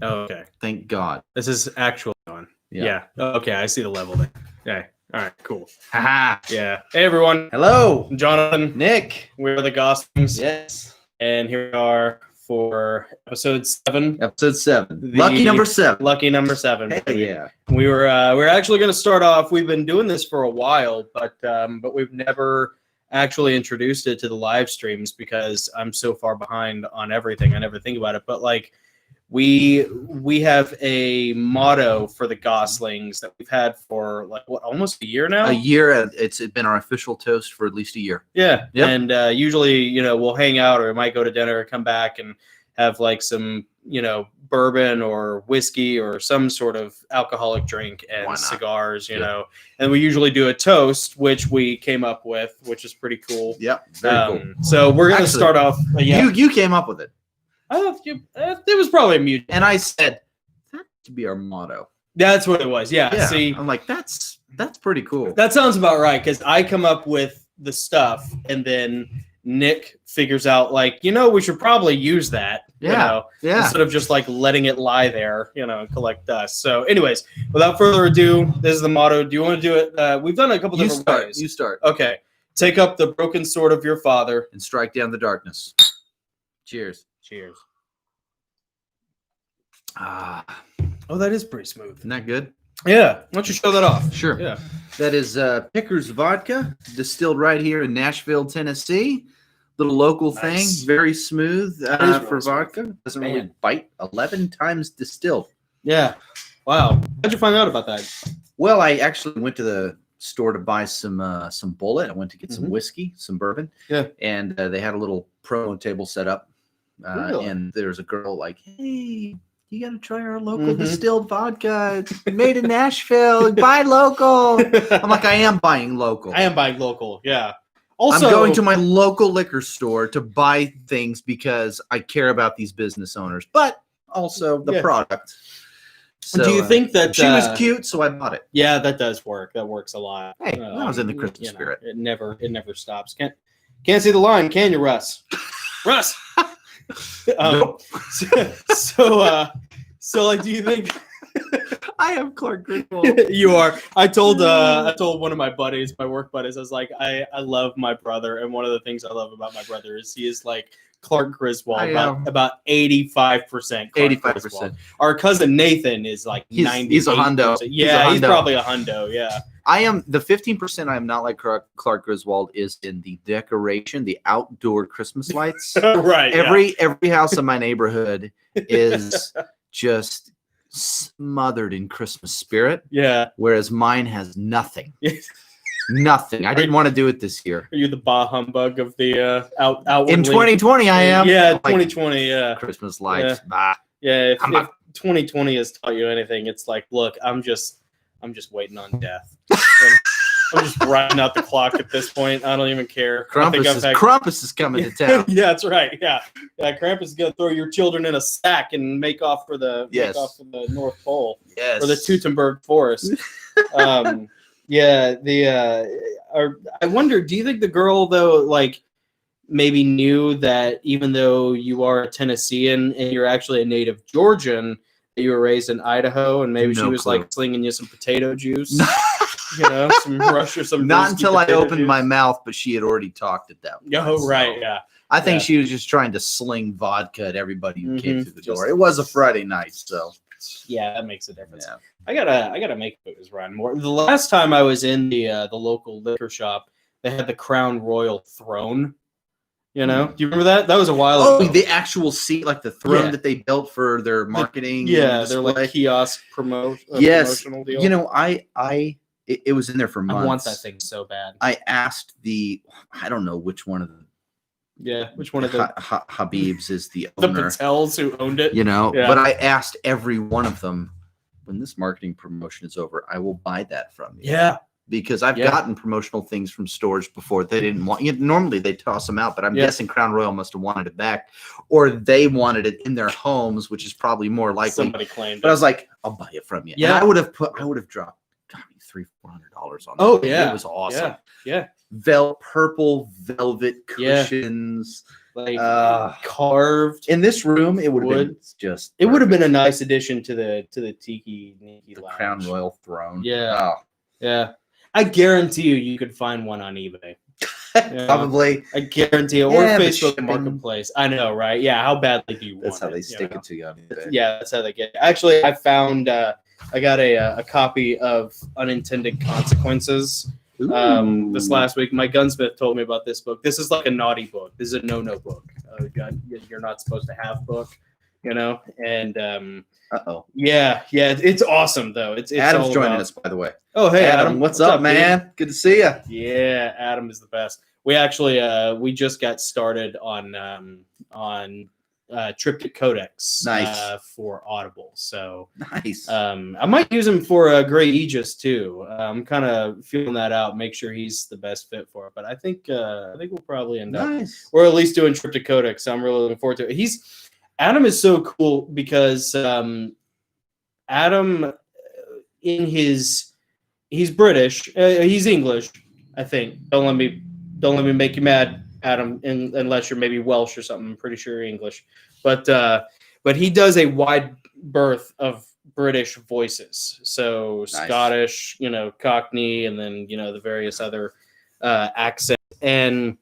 Oh, okay. Thank God. This is actual on. Yeah. Okay, I see the level there. Okay. All right, cool. Haha. Yeah. Hey, everyone. Hello. I'm Jonathan. Nick. We're the Gosslings. Yes. And here we are for episode 7. Episode 7. Lucky number 7. Lucky number 7. Hey, yeah. We're actually going to start off. We've been doing this for a while, but we've never actually introduced it to the live streams because I'm so far behind on everything. I never think about it. But like we have a motto for the Goslings that we've had for like what, almost a year now. A year. It's been our official toast for at least a year. Yeah. Yep. And usually, we'll hang out or might go to dinner or come back and have like some, bourbon or whiskey or some sort of alcoholic drink and cigars, you know. And we usually do a toast, which we came up with, which is pretty cool. Yep. Very cool. So we're going to start off. You came up with it. I thought it was probably a mutual. And I said, that should be our motto. That's what it was. Yeah. See, I'm like, that's pretty cool. That sounds about right. Cause I come up with the stuff and then Nick figures out like, we should probably use that. Instead of just like letting it lie there, and collect dust. So anyways, without further ado, this is the motto. Do you want to do it? We've done a couple different ways. You start. Okay. Take up the broken sword of your father and strike down the darkness. Cheers. Cheers. Oh, that is pretty smooth. Isn't that good? Yeah. Why don't you show that off? Sure. Yeah. That is Pickers vodka, distilled right here in Nashville, Tennessee. Little local thing, very smooth for vodka. Doesn't really bite. 11 times distilled. Yeah. Wow. How'd you find out about that? Well, I actually went to the store to buy some bullet. I went to get some whiskey, some bourbon. Yeah. And they had a little promo table set up. Really? And there's a girl like, hey, you got to try our local distilled vodka. It's made in Nashville. Buy local. I'm like, I am buying local. Yeah. Also, I'm going to my local liquor store to buy things because I care about these business owners, but also the product. So, do you think that she was cute, so I bought it? Yeah, that does work. That works a lot. Hey, I was in the Christmas spirit. It never stops. Can't see the line, can you, Russ? Russ. So like, do you think? I am Clark Griswold. You are. I told one of my buddies, my work buddies, I was like, I love my brother, and one of the things I love about my brother is he is like Clark Griswold, about 85%. 85%. Our cousin Nathan is like 90%. He's a hundo. Yeah, he's probably a hundo. Yeah. I am the 15%. I am not like Clark Griswold is in the decoration, the outdoor Christmas lights. Right. Every house in my neighborhood is just smothered in Christmas spirit. Yeah. Whereas mine has nothing. Nothing. I didn't want to do it this year. Are you the bah humbug of the outwardly? In 2020, I am. Yeah, 2020. Yeah. Christmas lights. Yeah. Bah. Yeah. If 2020 has taught you anything, it's like, look, I'm just waiting on death. I'm just riding out the clock at this point. I don't even care. Krampus is coming to town. Yeah, that's right. Yeah. Krampus is gonna throw your children in a sack and make off for the North Pole. Yes. Or the Teutoburg Forest. I wonder, do you think the girl though, like, maybe knew that even though you are a Tennessean and you're actually a native Georgian, that you were raised in Idaho, and maybe she was like slinging you some potato juice? Some rush or some. Not until I opened my mouth, but she had already talked at that point. Oh, right, yeah. I think she was just trying to sling vodka at everybody who came through the door. It was a Friday night, so yeah, that makes a difference. Yeah. I gotta make it was run more. The last time I was in the local liquor shop, they had the Crown Royal throne. Do you remember that? That was a while ago. Oh, the actual seat, like the throne that they built for their marketing. They're like kiosk promotional deal. It was in there for months. I want that thing so bad. I asked I don't know which one of the Habibs is the owner. The Patels who owned it. But I asked every one of them, when this marketing promotion is over, I will buy that from you. Yeah. Because I've gotten promotional things from stores before they didn't want. Normally they toss them out, but I'm guessing Crown Royal must have wanted it back, or they wanted it in their homes, which is probably more likely. Somebody claimed it. But I was like, I'll buy it from you. Yeah. And I would have dropped $300-400 on that. Oh yeah, it was awesome. Yeah. Purple velvet cushions. like carved. In this room, it would have been just. It would have been a nice addition to the Tiki the Crown Royal throne. Yeah, yeah. I guarantee you could find one on eBay. Probably. I guarantee it. Or Facebook Marketplace. I know, right? Yeah. How badly do you want it? That's how they stick it to you on eBay. Yeah, that's how they get it. Actually, I found. I got a copy of Unintended Consequences. This last week. My gunsmith told me about this book. This is like a naughty book. This is a no-no book. You're not supposed to have book, and yeah, it's awesome though. It's Adam's joining us, by the way. Oh, hey Adam, what's up, man? Dude? Good to see you. Yeah, Adam is the best. We actually we just got started on Triptych Codex. Nice. For Audible. So nice. I might use him for Great Aegis too. I'm kind of feeling that out. Make sure he's the best fit for it. But I think we'll probably end up, or at least doing Triptych Codex. So I'm really looking forward to it. Adam is so cool because Adam he's British. He's English, I think. Don't let me make you mad, Adam, unless you're maybe Welsh or something. I'm pretty sure you're English. But he does a wide berth of British voices. So nice. Scottish, Cockney, and then, the various other accents. And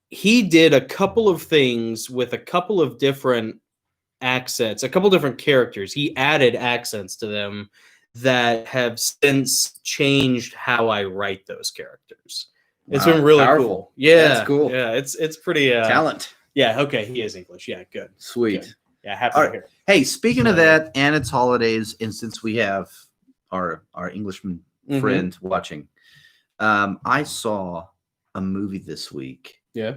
he did a couple of things with a couple of different accents, a couple different characters. He added accents to them that have since changed how I write those characters. Wow, it's been really powerful. Cool. Yeah, that's cool. Yeah, it's pretty talent. Yeah, okay, he is English. Yeah, good. Sweet. Good. Yeah, happy to hear. Hey, speaking of that, and it's holidays, and since we have our Englishman friend watching, I saw a movie this week. Yeah.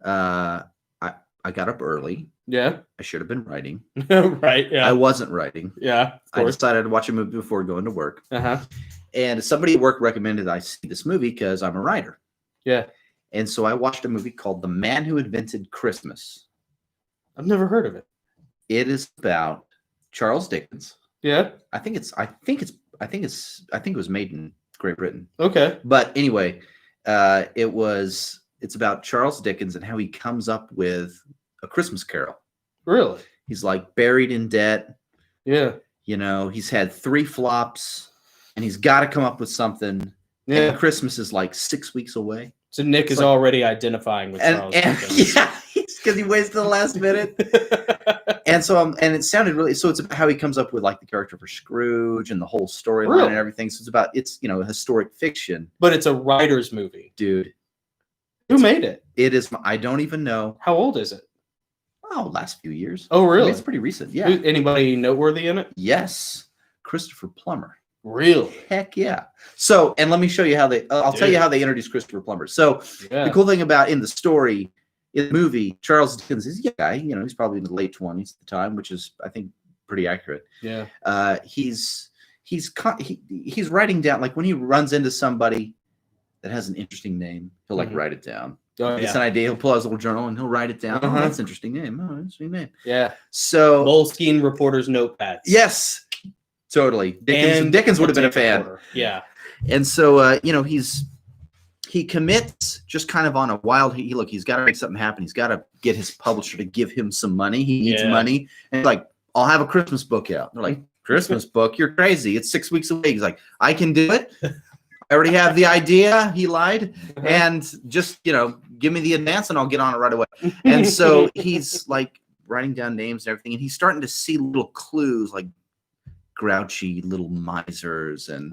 I got up early. Yeah. I should have been writing. Right. Yeah. I wasn't writing. Yeah. I decided to watch a movie before going to work. Uh-huh. And somebody at work recommended I see this movie because I'm a writer. Yeah. And so I watched a movie called The Man Who Invented Christmas. I've never heard of it. It is about Charles Dickens. Yeah. I think it was made in Great Britain. Okay. But anyway, it's about Charles Dickens and how he comes up with A Christmas Carol. Really? He's like buried in debt. Yeah. He's had 3 flops and he's got to come up with something. Yeah. And Christmas is like 6 weeks away. So Nick is already identifying with Charles Dickens. Yeah, because he waits to the last minute. And so it sounded really, so it's about how he comes up with like the character for Scrooge and the whole storyline and everything. So it's historic fiction. But it's a writer's movie. Dude. Who made it? It is, I don't even know. How old is it? Oh, last few years. Oh, really? It's pretty recent. Yeah. Anybody noteworthy in it? Yes. Christopher Plummer. Really? Heck yeah. So, and let me show you how I'll tell you how they introduced Christopher Plummer. So the cool thing about in the story, in the movie, Charles Dickens is a guy, he's probably in the late 20s at the time, which is, I think, pretty accurate. Yeah. He's writing down, like when he runs into somebody that has an interesting name, he'll write it down. Oh, it's an idea. He'll pull out his little journal and he'll write it down. Oh, that's an interesting name. Oh, interesting name. Yeah. So Moleskine reporter's notepads. Yes. Totally. Dickens would have been a fan. Reporter. Yeah. And so he commits just kind of on a wild he's got to make something happen. He's got to get his publisher to give him some money. He needs money. And he's like, I'll have a Christmas book out. They're like, Christmas book? You're crazy. It's 6 weeks away. He's like, I can do it. I already have the idea. He lied. And just, give me the advance and I'll get on it right away. And so he's like writing down names and everything. And he's starting to see little clues like grouchy little misers and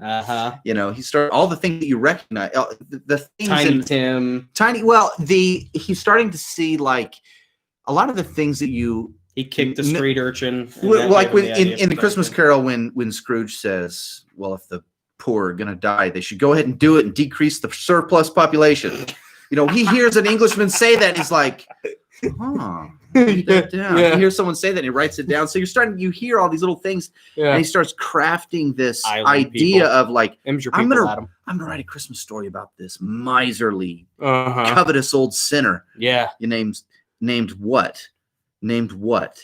he started all the things that you recognize, the things he's starting to see like a lot of the things that he kicked the street urchin, like when in the Christmas Carol when Scrooge says, well, if the poor are gonna die, they should go ahead and do it and decrease the surplus population. He hears an Englishman say that and he's like, write that down. You hear someone say that and he writes it down. So you hear all these little things and he starts crafting this idea of like, I'm gonna write a Christmas story about this miserly, covetous old sinner. Yeah. Named what? And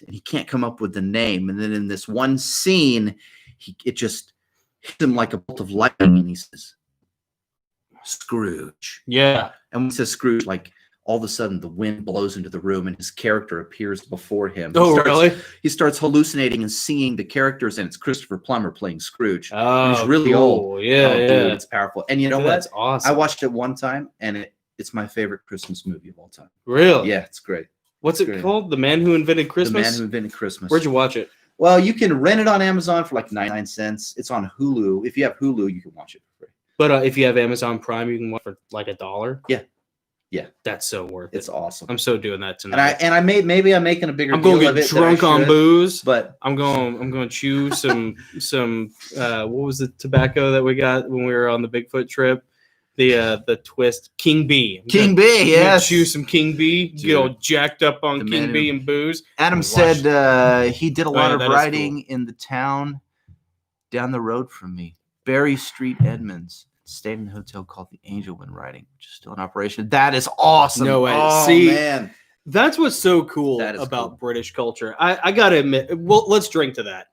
he can't come up with the name. And then in this one scene, it just hits him like a bolt of lightning and he says, Scrooge. Yeah. And when he says Scrooge, like all of a sudden the wind blows into the room and his character appears before him. Really? He starts hallucinating and seeing the characters, and it's Christopher Plummer playing Scrooge. Oh, he's really cool. old. Yeah, Dude, yeah. it's powerful. And you know what? That's awesome. I watched it one time, and it's my favorite Christmas movie of all time. Really? Yeah, it's great. What's it called? The Man Who Invented Christmas? The Man Who Invented Christmas. Where'd you watch it? Well, you can rent it on Amazon for like 99 cents. It's on Hulu. If you have Hulu, you can watch it for free. But if you have Amazon Prime, you can watch for like $1. Yeah. Yeah. That's so worth it. It's awesome. I'm so doing that tonight. And maybe I'm making a bigger I'm going deal to of get it than I drunk on should, booze. but I'm going to chew some what was the tobacco that we got when we were on the Bigfoot trip? The twist King B. King B, yes. Chew some King B. Dude. Get all jacked up on The King man B who- and booze. Adam Watch. said he did a lot yeah, of that is writing in the town down the road from me, Berry Street, Edmonds. Stayed in a hotel called the Angel when writing, which is still in operation. That is awesome. No way. Oh, See, man. That's what's so cool That is about cool. British culture. I got to admit, well, let's drink to that.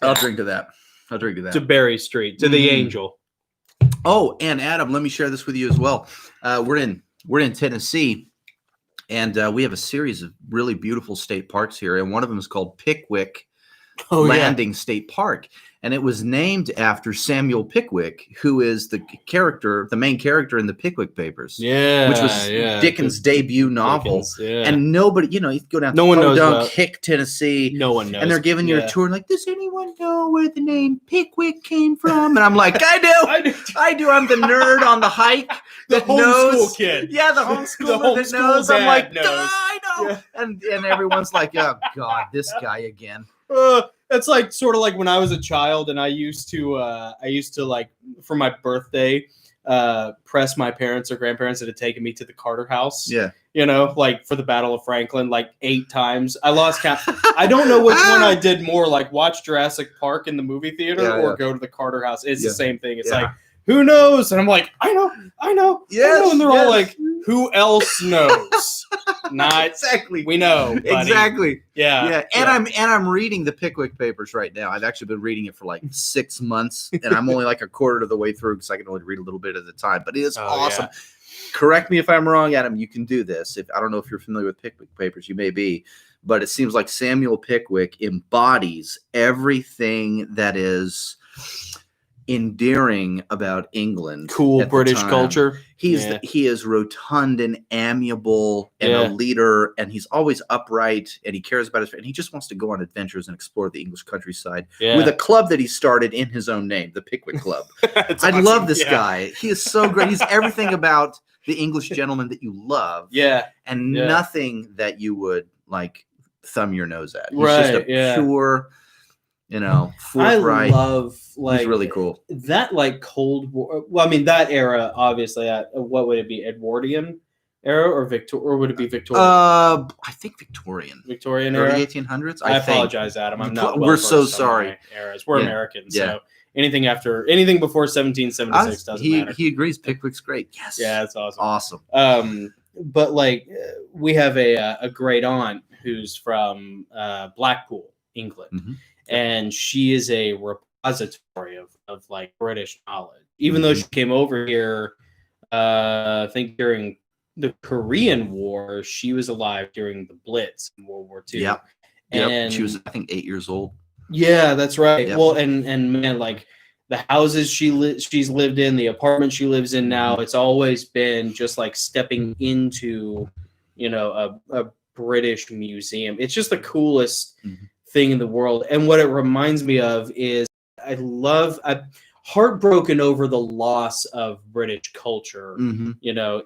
I'll drink to that. I'll drink to that. To Berry Street, to the Mhm. Angel. Oh, and Adam, let me share this with you as well. We're in Tennessee, and we have a series of really beautiful state parks here, and one of them is called Pickwick Landing State Park, and it was named after Samuel Pickwick, who is the main character in the Pickwick Papers, Yeah. which was Dickens' debut novel. Dickens, yeah. And nobody, you go down No to one knows Podunk, about- Hick, Tennessee, no one knows. and they're giving you a tour, and like, does anyone know where the name Pickwick came from? And I'm like, I do. I do. I'm the nerd on the hike The that knows. homeschool kid. Yeah, the homeschooler that homeschool knows. I'm dad like, knows. I know. Yeah. And everyone's like, oh God, this guy again. It's like sort of like when I was a child and I used to like for my birthday press my parents or grandparents that had taken me to the Carter House. Yeah. Like for the Battle of Franklin, like 8 times. I lost count. I don't know which one I did more, like watch Jurassic Park in the movie theater or go to the Carter House. It's the same thing. It's like, who knows? And I'm like, I know. Yes, And they're all like, who else knows? Not Exactly. we know. Buddy. Exactly. Yeah. And I'm reading the Pickwick Papers right now. I've actually been reading it for like 6 months, and I'm only like a quarter of the way through because I can only read a little bit at a time. But it is awesome. Yeah. Correct me if I'm wrong, Adam. You can do this. I don't know if you're familiar with Pickwick Papers, you may be, but it seems like Samuel Pickwick embodies everything that is endearing about England. Cool at the British time. culture. He is rotund and amiable and Yeah. a leader, and he's always upright, and he cares about his friend. He just wants to go on adventures and explore the English countryside with a club that he started in his own name, the Pickwick Club. I love this guy. He is so great. He's everything about the English gentleman that you love, and nothing that you would like thumb your nose at. He's just a pure, forthright. I love he's really cool. That like Cold War. Well, I mean that era, obviously. What would it be? Edwardian era or would it be Victorian? I think Victorian. Victorian Early era. 1800s. I apologize, Adam. I'm not. We're so sorry. Eras. We're Americans, so anything before 1776 doesn't matter. He agrees. Pickwick's great. Yes. Yeah, that's awesome. Awesome. But like we have a great aunt who's from Blackpool, England. Mm-hmm. And she is a repository of like British knowledge. Even though she came over here, I think during the Korean War, she was alive during the Blitz in World War II. Yep. And she was, I think, 8 years old. Yeah, that's right. Yep. Well, and man, like the houses she's lived in, the apartment she lives in now, it's always been just like stepping into, a British museum. It's just the coolest thing in the world. And what it reminds me of is I'm heartbroken over the loss of British culture, in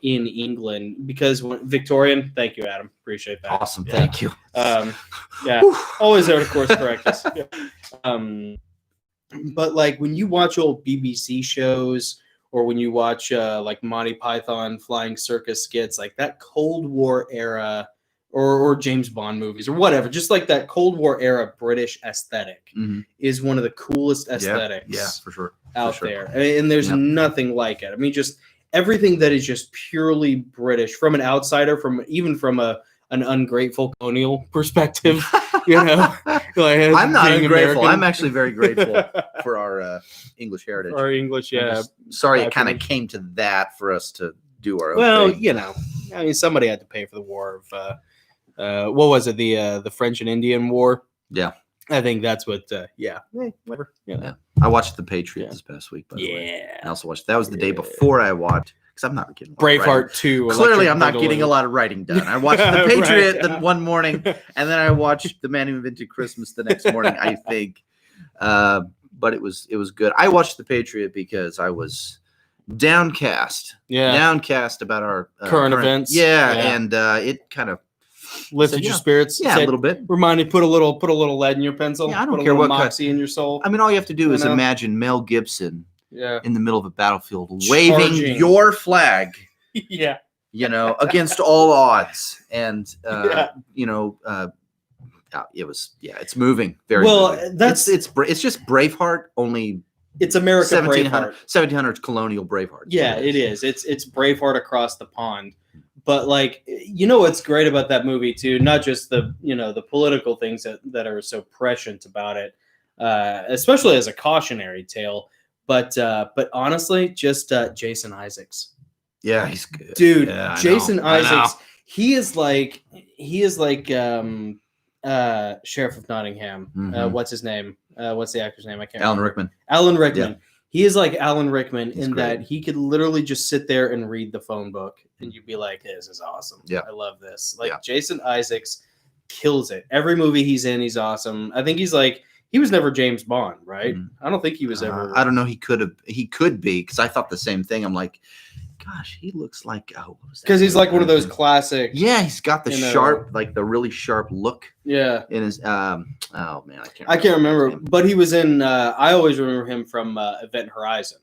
England, because Victorian, thank you, Adam. Appreciate that. Awesome. Yeah. Thank you. Always there to course correct us. But like when you watch old BBC shows or when you watch like Monty Python Flying Circus skits, like that Cold War era or James Bond movies or whatever, just like that Cold War era British aesthetic is one of the coolest aesthetics for sure. out there. And there's nothing like it. I mean, just everything that is just purely British from an outsider, from an ungrateful colonial perspective, like, I'm not ungrateful. American. I'm actually very grateful for our English heritage. Our English, sorry, it kind of came to that for us to do our own thing. I mean, somebody had to pay for the war of what was it? The French and Indian War. Yeah. I think that's what. Whatever. Yeah. I watched The Patriot this past week. By the way, I also watched. That was the day before I watched. Because I'm not getting Braveheart 2. Clearly, I'm not getting a lot of writing done. I watched The Patriot one morning, and then I watched The Man Who Invented Christmas the next morning. I think, but it was good. I watched The Patriot because I was downcast about our current events. And it kind of lifted your spirits. Yeah, a little bit. Reminded, put a little lead in your pencil. Yeah, I don't put care a what moxie in your soul. I mean, all you have to do is imagine Mel Gibson. Yeah. In the middle of a battlefield, waving your flag, against all odds, and it's moving very well. Moving. That's it's just Braveheart, only it's America 1700s colonial Braveheart. Yeah, it is. It's Braveheart across the pond. But what's great about that movie too, not just the the political things that are so prescient about it, especially as a cautionary tale. But honestly, just Jason Isaacs. Yeah, he's good. Dude, yeah, Jason Isaacs, he is like Sheriff of Nottingham. Mm-hmm. What's his name? What's the actor's name? I can't Alan remember. Rickman. Alan Rickman. Yeah. He is like Alan Rickman he's in great. that he could literally just sit there and read the phone book and you'd be like, this is awesome. Yeah. I love this. Jason Isaacs kills it. Every movie he's in, he's awesome. I think he was never James Bond, right? I don't think he was ever. I don't know. He could be, because I thought the same thing. I'm like, gosh, he looks like because he's like one of those classic. Yeah, he's got the sharp, the really sharp look. Yeah. In his oh man, I can't remember, but he was in. I always remember him from Event Horizon,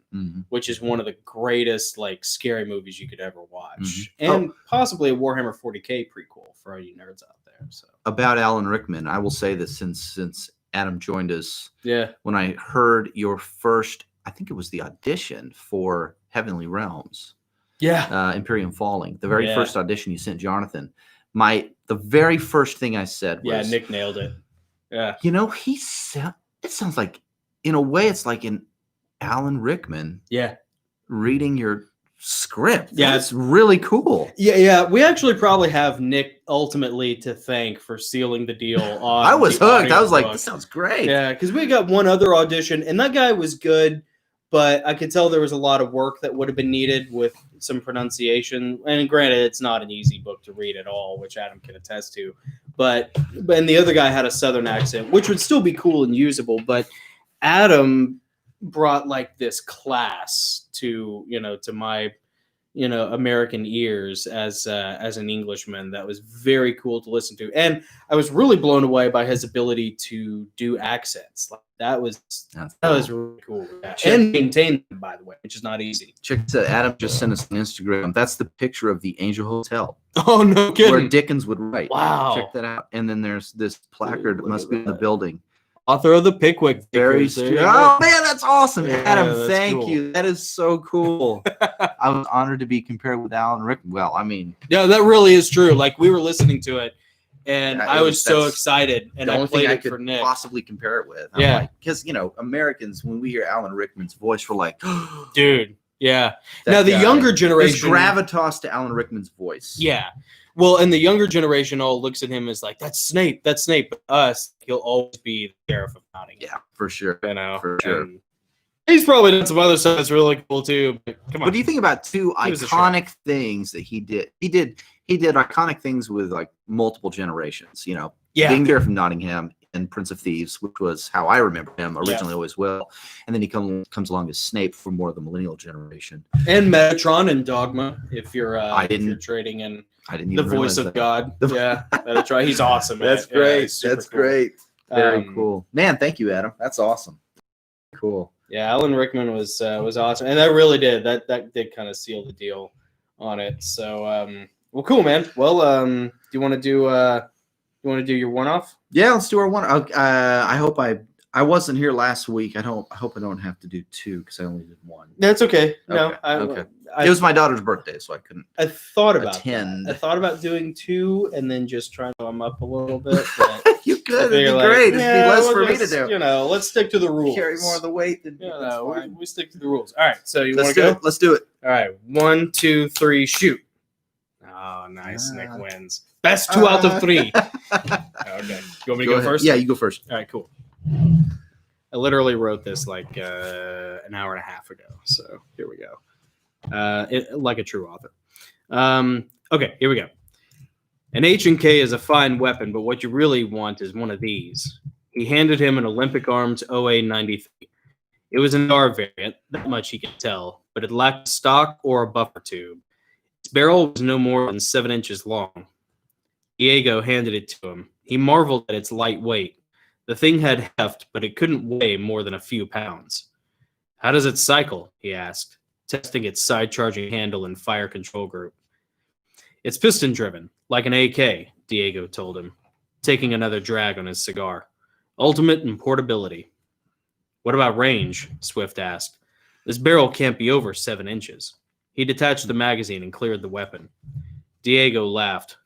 which is one of the greatest scary movies you could ever watch, and possibly a Warhammer 40K prequel for all you nerds out there. So about Alan Rickman, I will say this since Adam joined us. Yeah. When I heard your first, I think it was the audition for Heavenly Realms. Yeah. Imperium Falling. The very first audition you sent Jonathan. The very first thing I said was, yeah, Nick nailed it. Yeah. It sounds like, in a way, it's like an Alan Rickman. Yeah. Reading your script. Yeah. It's really cool. Yeah. We actually probably have Nick ultimately to thank for sealing the deal on. I was hooked. I was like, this sounds great. Yeah, because we got one other audition, and that guy was good, but I could tell there was a lot of work that would have been needed with some pronunciation. And granted, it's not an easy book to read at all, which Adam can attest to. And the other guy had a Southern accent, which would still be cool and usable. But Adam brought this class to my American ears as an Englishman that was very cool to listen to, and I was really blown away by his ability to do accents. That was really cool, and maintain them, by the way, which is not easy. Check this out. Adam just sent us an Instagram. That's the picture of the Angel Hotel. Oh, no kidding. Where Dickens would write. Wow. Check that out. And then there's this placard that must be in the building. Author of the Pickwick. Oh man, that's awesome, Adam! Thank you. That is so cool. I was honored to be compared with Alan Rickman. Well, I mean, yeah, that really is true. We were listening to it, and I was so excited, and I played it for Nick. Possibly compare it with, because Americans, when we hear Alan Rickman's voice, we're like, dude, yeah. Now the younger generation, there's gravitas to Alan Rickman's voice. Yeah. Well, and the younger generation all looks at him as that's Snape. That's Snape. But us, he'll always be the Sheriff of Nottingham. Yeah, for sure. For sure. And he's probably done some other stuff that's really cool too. But come on. What do you think about two iconic things that he did? He did iconic things with multiple generations. Being Sheriff of Nottingham and Prince of Thieves, which was how I remember him originally, always will. And then he comes along as Snape for more of the millennial generation. And Metatron and Dogma, if you're trading in. I didn't even the voice of God. Yeah, that's right. He's awesome. That's great. That's cool. Great. Very cool, man. Thank you, Adam. That's awesome. Cool. Yeah, Alan Rickman was awesome, and that really did did kind of seal the deal on it. So, well, cool, man. Well, do you want to do your one-off? Yeah, let's do our one. I hope I wasn't here last week. I hope I don't have to do two because I only did one. That's okay. No, okay. It was my daughter's birthday, so I couldn't. I thought about attend. That. I thought about doing two and then just trying to warm up a little bit. You could. It'd be great. It'd be less for me to do. Let's stick to the rules. Carry more of the weight than we stick to the rules. All right. So you want to go? Let's do it. All right. 1, 2, 3, shoot. Oh, nice. Nick Ah. wins. Best 2 out of 3. Okay. You want me to go ahead. first? Yeah, you go first. All right, cool. I literally wrote this like an hour and a half ago. So here we go. Like a true author. Okay, here we go. An H&K is a fine weapon, but what you really want is one of these. He handed him an Olympic Arms OA-93. It was an R variant, that much he could tell, but it lacked stock or a buffer tube. Its barrel was no more than 7 inches long. Diego handed it to him. He marveled at its light weight. The thing had heft, but it couldn't weigh more than a few pounds. How does it cycle? He asked, testing its side-charging handle and fire control group. It's piston-driven, like an AK, Diego told him, taking another drag on his cigar. Ultimate in portability. What about range? Swift asked. This barrel can't be over 7 inches. He detached the magazine and cleared the weapon. Diego laughed.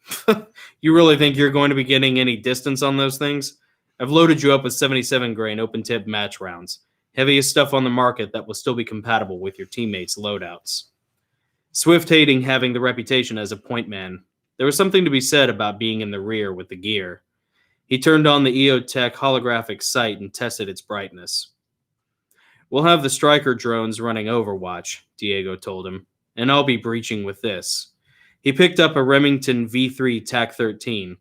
You really think you're going to be getting any distance on those things? I've loaded you up with 77 grain open-tip match rounds. Heaviest stuff on the market that will still be compatible with your teammates' loadouts. Swift hating having the reputation as a point man, there was something to be said about being in the rear with the gear. He turned on the EOTech holographic sight and tested its brightness. We'll have the Striker drones running Overwatch, Diego told him, and I'll be breaching with this. He picked up a Remington V3 TAC-13,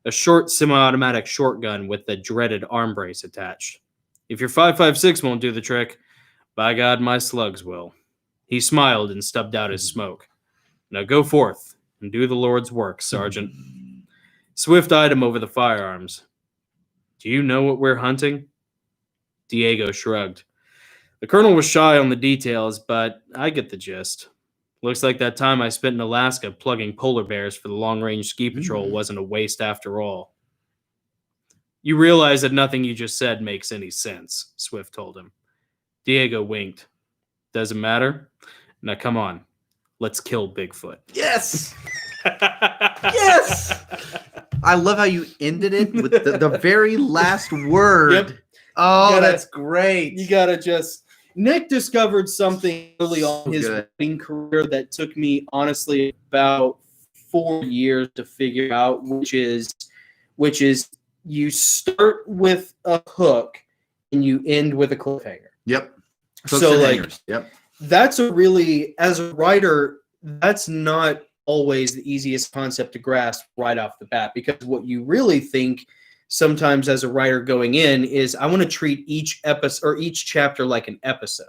a short semi-automatic shotgun with the dreaded arm brace attached. If your 5.56 won't do the trick, by God, my slugs will. He smiled and stubbed out his smoke. Now go forth and do the Lord's work, Sergeant. Swift eyed him over the firearms. Do you know what we're hunting? Diego shrugged. The colonel was shy on the details, but I get the gist. Looks like that time I spent in Alaska plugging polar bears for the long-range ski patrol wasn't a waste after all. You realize that nothing you just said makes any sense, Swift told him. Diego winked. Doesn't matter? Now come on. Let's kill Bigfoot. Yes! Yes! I love how you ended it with the very last word. Yep. Oh, that's great. You gotta just... Nick discovered something early on in his good. writing career that took me, honestly, about 4 years to figure out, which is you start with a hook and you end with a cliffhanger. Yep. So, like, yep. That's a really, as a writer, that's not always the easiest concept to grasp right off the bat, because what you really think sometimes as a writer going in is, I want to treat each episode or each chapter like an episode.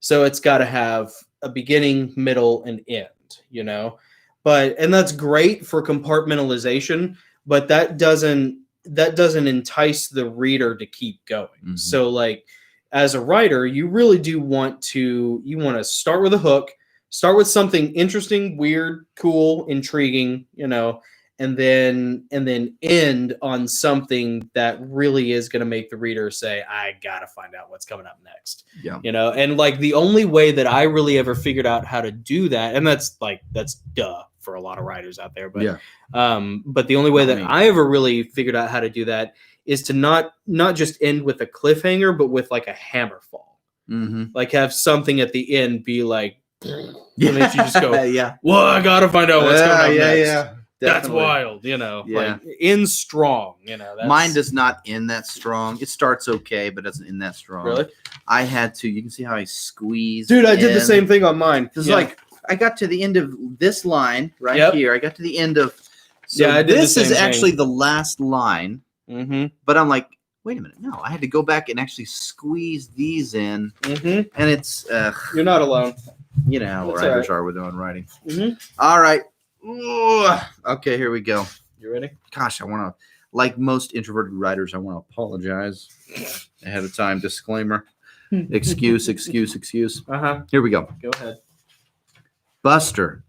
So it's got to have a beginning, middle, and end, you know? And that's great for compartmentalization, but that doesn't entice the reader to keep going. Mm-hmm. So, like, as a writer, you really do want to start with a hook, start with something interesting, weird, cool, intriguing, you know, and then end on something that really is going to make the reader say, I got to find out what's coming up next. Yeah. You know, and like the only way that I really ever figured out how to do that, and that's duh for a lot of writers out there, but yeah. But the only way that I ever really figured out how to do that is to not just end with a cliffhanger, but with like a hammer fall. Mm-hmm. Like have something at the end be like, and then you just go, yeah. Well, I got to find out what's coming up next. Yeah. Definitely. That's wild, you know. Yeah. Like end strong, you know. Mine does not end that strong. It starts okay, but doesn't end that strong. Really? I had to. You can see how I squeezed. Dude, I did the same thing on mine. Because like I got to the end of this line right here. I got to the end of. So I did this is actually the last line. Mm-hmm. But I'm like, wait a minute. No, I had to go back and actually squeeze these in. Mm-hmm. And it's. You're not alone. You know how writers are with their own writing. Mm-hmm. All right. Ooh. Okay, here we go. You ready? Gosh, I want to, like most introverted writers, I want to apologize ahead of time. Disclaimer. Excuse. Uh-huh. Here we go. Go ahead. Buster.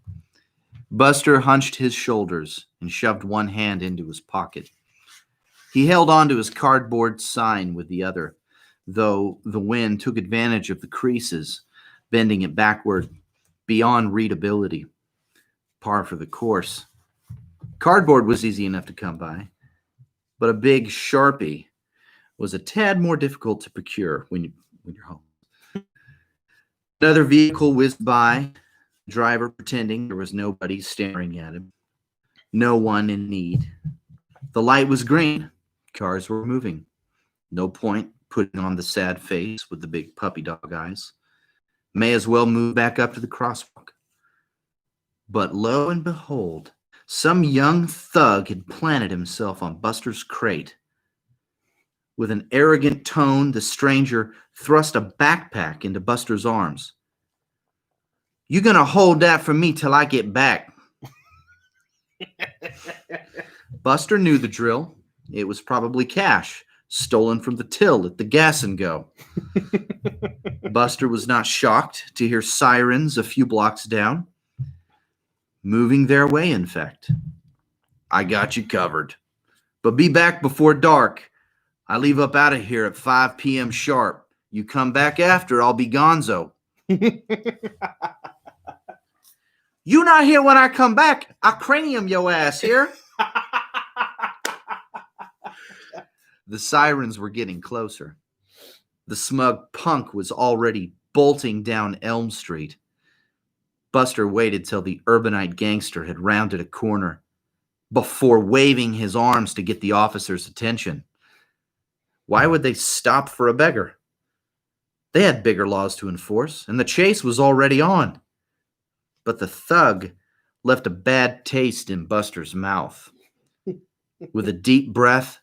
Buster hunched his shoulders and shoved one hand into his pocket. He held on to his cardboard sign with the other, though the wind took advantage of the creases, bending it backward beyond readability. Par for the course. Cardboard was easy enough to come by, but a big Sharpie was a tad more difficult to procure when you're home. Another vehicle whizzed by, the driver pretending there was nobody staring at him. No one in need. The light was green. Cars were moving. No point putting on the sad face with the big puppy dog eyes. May as well move back up to the crosswalk. But lo and behold, some young thug had planted himself on Buster's crate. With an arrogant tone, the stranger thrust a backpack into Buster's arms. "You gonna hold that for me till I get back." Buster knew the drill. It was probably cash, stolen from the till at the Gas and Go. Buster was not shocked to hear sirens a few blocks down. Moving their way, in fact. "I got you covered. But be back before dark. I leave up out of here at 5 p.m. sharp. You come back after, I'll be gonzo." "You not here when I come back? I'll cranium your ass here." The sirens were getting closer. The smug punk was already bolting down Elm Street. Buster waited till the urbanite gangster had rounded a corner before waving his arms to get the officer's attention. Why would they stop for a beggar? They had bigger laws to enforce, and the chase was already on. But the thug left a bad taste in Buster's mouth. With a deep breath,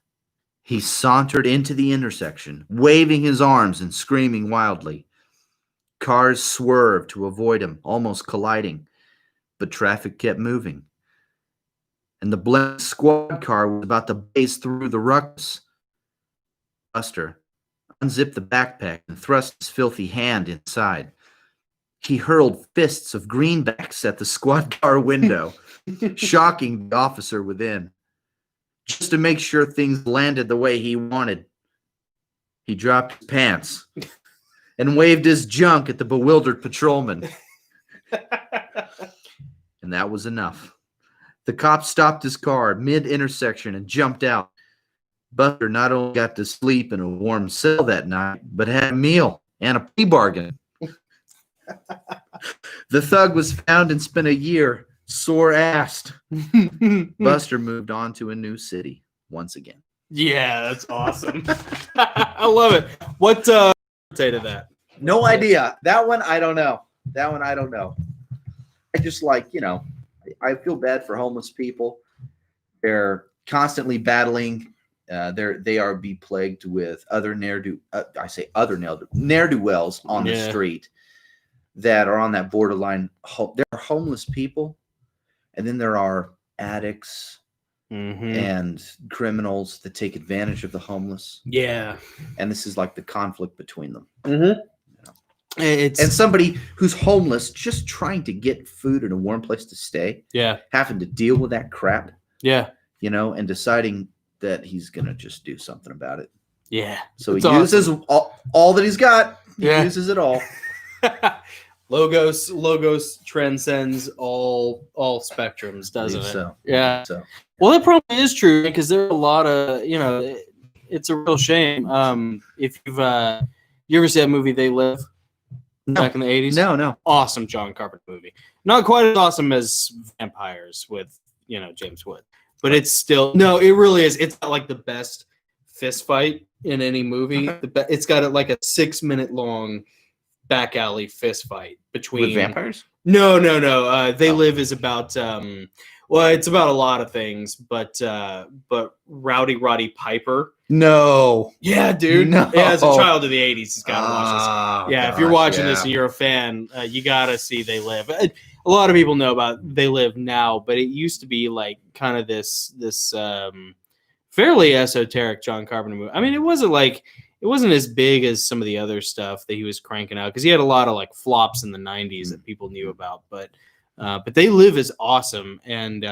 he sauntered into the intersection, waving his arms and screaming wildly. Cars swerved to avoid him, almost colliding, but traffic kept moving. And the black squad car was about to blaze through the ruckus. Buster unzipped the backpack and thrust his filthy hand inside. He hurled fists of greenbacks at the squad car window, shocking the officer within. Just to make sure things landed the way he wanted, he dropped his pants and waved his junk at the bewildered patrolman. And that was enough. The cop stopped his car mid-intersection and jumped out. Buster not only got to sleep in a warm cell that night, but had a meal and a plea bargain. The thug was found and spent a year sore-assed. Buster moved on to a new city once again. Yeah, that's awesome. I love it. What say to that? No idea. That one, I don't know. I just I feel bad for homeless people. They're constantly battling. They are be plagued with other ne'er-do-wells on the street that are on that borderline. There are homeless people, and then there are addicts and criminals that take advantage of the homeless. Yeah, and this is like the conflict between them. And somebody who's homeless, just trying to get food and a warm place to stay. Yeah, having to deal with that crap. Yeah, and deciding that he's gonna just do something about it. Yeah, so he uses all that he's got. He uses it all. Logos transcends all spectrums, doesn't it? So. Yeah. So. Well, that probably is true because there are a lot of it's a real shame. If you ever see that movie They Live back in the 80s? No. Awesome John Carpenter movie. Not quite as awesome as Vampires with James Wood, but it's still it really is. It's not like the best fist fight in any movie. It's got like a 6-minute long back alley fist fight between with vampires. No. They Live is about it's about a lot of things, but Rowdy Roddy Piper. No. Yeah, dude. No. Yeah, as a child of the 80s, he's got to watch this. Yeah, if you're watching this and you're a fan, you got to see They Live. A lot of people know about They Live now, but it used to be like kind of this fairly esoteric John Carpenter movie. I mean, it wasn't as big as some of the other stuff that he was cranking out because he had a lot of like flops in the 90s that people knew about. But They Live is awesome, and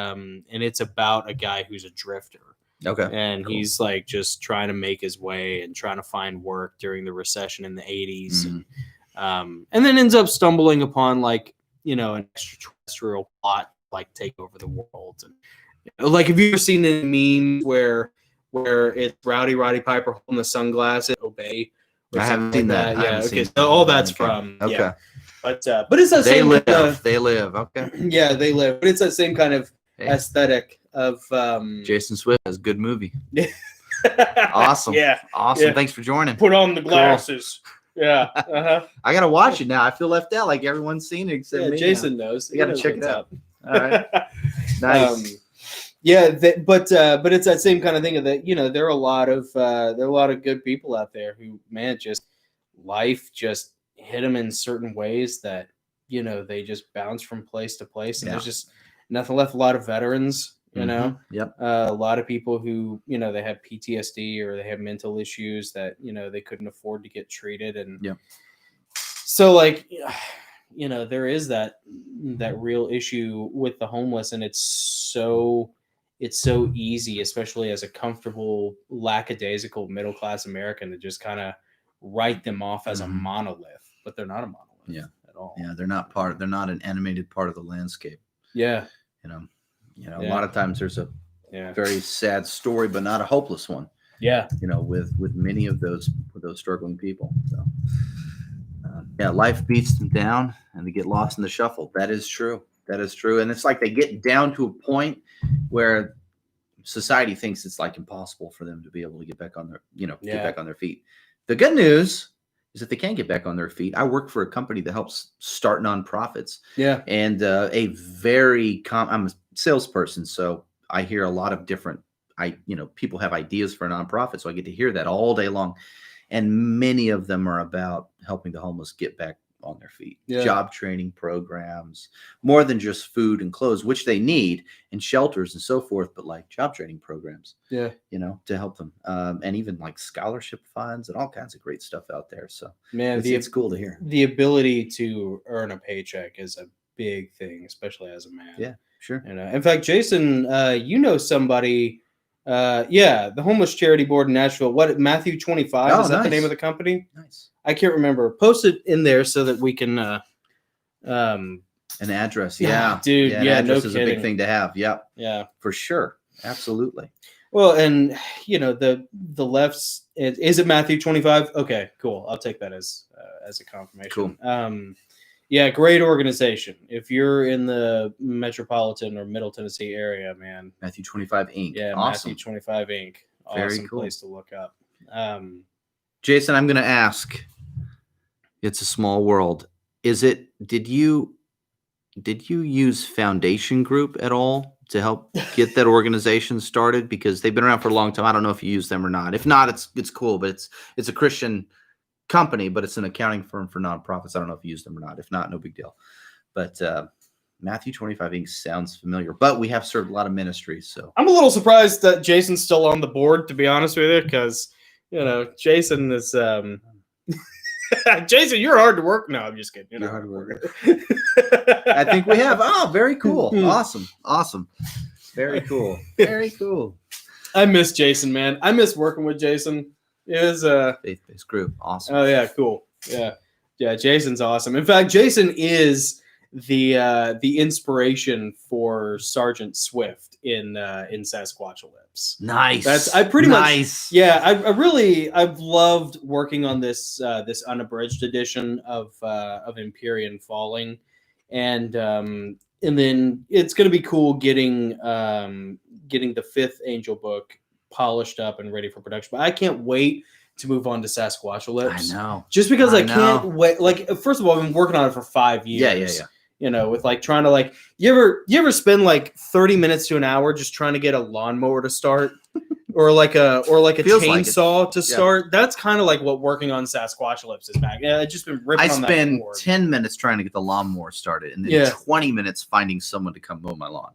it's about a guy who's a drifter. Okay. And cool. He's like just trying to make his way and trying to find work during the recession in the 80s, and then ends up stumbling upon an extraterrestrial plot like take over the world. And like, have you ever seen any memes where it's Rowdy Roddy Piper holding the sunglasses, Obey? I haven't seen that. Yeah. Okay. So all that's from. Okay. Yeah. But it's that same. They live. Okay. Yeah, They Live. But it's that same kind of aesthetic of Jason Swift has a good movie. Yeah. Awesome. Yeah. Awesome. Yeah. Thanks for joining. Put on the glasses. Cool. Yeah. I gotta watch it now. I feel left out. Like everyone's seen it except me. Jason knows. You gotta check it out. All right. Nice. But it's that same kind of thing of that. There are a lot of good people out there who, man, just life just hit them in certain ways that they just bounce from place to place, and there's just nothing left. A lot of veterans. Yep. A lot of people who, they have PTSD or they have mental issues that, they couldn't afford to get treated. And so like, there is that real issue with the homeless, and it's so easy, especially as a comfortable, lackadaisical middle-class American, to just kind of write them off as a monolith, but they're not a monolith at all. Yeah. They're not an animated part of the landscape. Yeah. A lot of times there's a very sad story, but not a hopeless one. Yeah. With many of those struggling people. So, life beats them down and they get lost in the shuffle. That is true. And it's like they get down to a point where society thinks it's like impossible for them to be able to get back on their, get back on their feet. The good news is that they can get back on their feet. I work for a company that helps start nonprofits. Yeah. And I'm a salesperson, so I hear a lot of different, people have ideas for a nonprofit, so I get to hear that all day long. And many of them are about helping the homeless get back on their feet. Job training programs, more than just food and clothes, which they need, and shelters and so forth, but like job training programs, to help them. And even like scholarship funds and all kinds of great stuff out there. So man, it's cool to hear. The ability to earn a paycheck is a big thing, especially as a man. Yeah, sure. In fact, Jason, somebody, the homeless charity board in Nashville, Matthew 25, is that the name of the company? Nice. I can't remember. Post it in there so that we can an address. Dude. An address is a big thing to have. Yeah, for sure. Absolutely. Well, and the left's, is it Matthew 25? Okay, cool. I'll take that as a confirmation. Cool. Great organization. If you're in the metropolitan or Middle Tennessee area, man. Matthew 25 Inc. Yeah, awesome. Matthew 25 Inc. Awesome. Very cool. Place to look up. Jason, I'm going to ask. It's a small world. Did you use Foundation Group at all to help get that organization started? Because they've been around for a long time. I don't know if you use them or not. If not, it's cool, but it's a Christian company, but it's an accounting firm for nonprofits. I don't know if you use them or not. If not, no big deal. But Matthew 25 Inc. sounds familiar, but we have served a lot of ministries. So I'm a little surprised that Jason's still on the board, to be honest with you, because Jason is Jason, you're hard to work. No, I'm just kidding. You're hard to work. I think we have. Oh, very cool. Awesome. Very cool. Very cool. I miss Jason, man. I miss working with Jason. It was faith-based group. Awesome. Oh yeah, cool. Yeah. Jason's awesome. In fact, Jason is the inspiration for Sergeant Swift in Sasquatchalypse. Nice. I pretty much. Yeah, I've loved working on this unabridged edition of Empyrean Falling, and then it's going to be cool getting the fifth Angel book polished up and ready for production. But I can't wait to move on to Sasquatchalypse. I know. Just because I can't wait. Like, first of all, I've been working on it for 5 years. Yeah. With like trying to you ever spend like 30 minutes to an hour just trying to get a lawnmower to start or like a chainsaw to start? That's kind of like what working on Sasquatchalypse is back. Yeah, I've just been ripping on that spend board. 10 minutes trying to get the lawnmower started and then 20 minutes finding someone to come mow my lawn.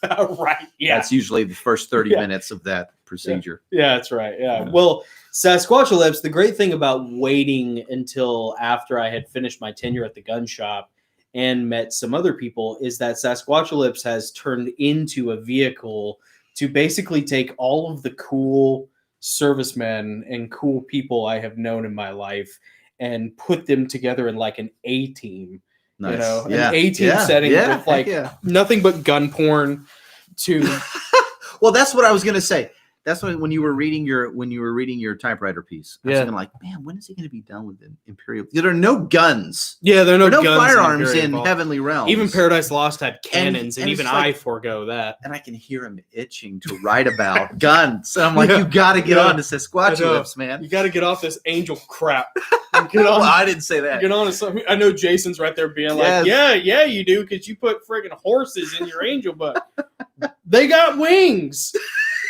Right. Yeah. That's usually the first 30 minutes of that procedure. Yeah, that's right. Yeah. Well, Sasquatchalypse, the great thing about waiting until after I had finished my tenure at the gun shop and met some other people is that Sasquatchalypse has turned into a vehicle to basically take all of the cool servicemen and cool people I have known in my life and put them together in like an A-team. Nice. An A-team setting with nothing but gun porn to... Well, that's what I was going to say. That's when you were reading your typewriter piece. I was thinking like, man, when is he going to be done with Imperial? There are no guns. Yeah, there are no guns firearms in in Heavenly Realms. Even Paradise Lost had cannons, and even like, I forego that. And I can hear him itching to write about guns. And I'm like, you got to get on to Sasquatchy Lips, man. You got to get off this angel crap. Get on. Well, I didn't say that. Get on to something. I know Jason's right there being like, yeah, you do, because you put friggin' horses in your angel book. They got wings.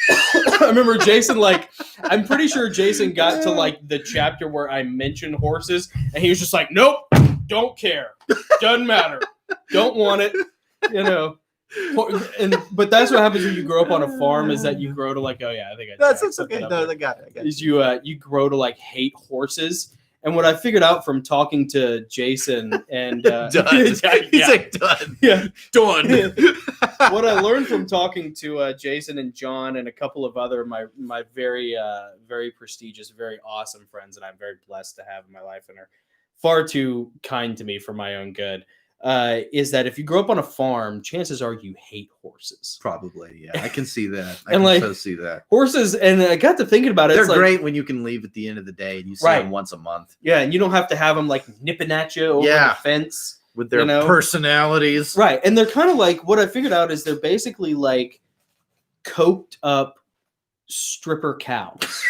I remember Jason, like, I'm pretty sure Jason got to like the chapter where I mentioned horses, and he was just like, nope, don't care, doesn't matter, don't want it, you know. But that's what happens when you grow up on a farm, is that you grow to like, oh yeah, I think that's okay. No, I got it. Is you grow to like hate horses. And what I figured out from talking to Jason and done. He's like, done. Yeah, done. What I learned from talking to Jason and John and a couple of other my very very prestigious, very awesome friends that I'm very blessed to have in my life and are far too kind to me for my own good, is that if you grow up on a farm, chances are you hate horses. Probably, yeah. I can see that. I can so see that. Horses, and I got to thinking about it. They're great when you can leave at the end of the day and you see them once a month. Yeah, and you don't have to have them like nipping at you over the fence. With their personalities. Right, and they're kind of like, what I figured out is they're basically like coked up stripper cows.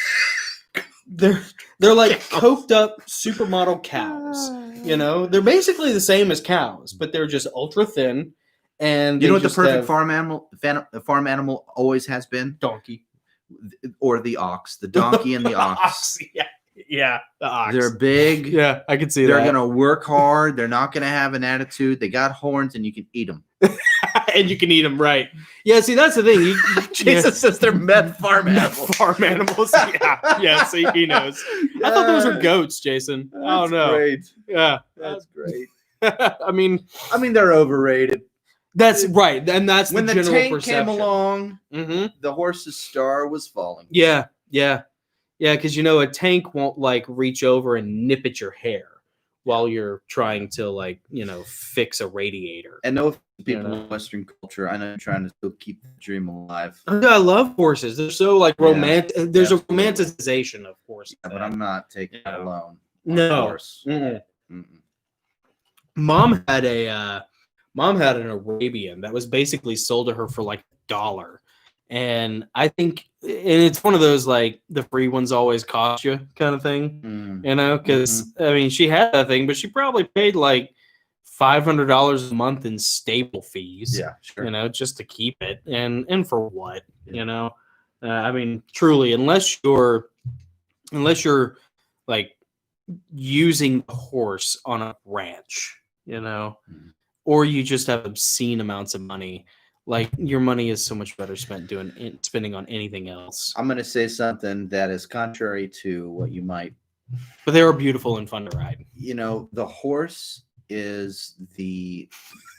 They're like coked up supermodel cows. You know, they're basically the same as cows, but they're just ultra thin. And you know what the perfect farm animal always has been? Donkey, or the ox. The donkey and the ox. Yeah, the ox. They're big. Yeah, I can see that. They're gonna work hard. They're not gonna have an attitude. They got horns, and you can eat them. And you can eat them, right? Yeah. See, that's the thing. Jason says they're meth farm animals. Farm animals. Yeah. See, he knows. I thought those were goats, Jason. Oh no. Great. Yeah, that's great. I mean, they're overrated. That's right, and that's when the the general tank perception. came along. The horse's star was falling. Yeah, because a tank won't like reach over and nip at your hair while you're trying to like fix a radiator. And no people in Western culture, I know you're trying to still keep the dream alive. I love horses. They're so like romantic. There's a romanticization of horses. Yeah, but I'm not taking it alone. No. Horse. Mom had an Arabian that was basically sold to her for like $1. And I think, and it's one of those like the free ones always cost you kind of thing, because I mean, she had that thing, but she probably paid like $500 a month in stable fees. Yeah, sure. Just to keep it, and for what, I mean, truly, unless you're like using the horse on a ranch, or you just have obscene amounts of money. Like, your money is so much better spending on anything else. I'm going to say something that is contrary to what you might. But they are beautiful and fun to ride. The horse is the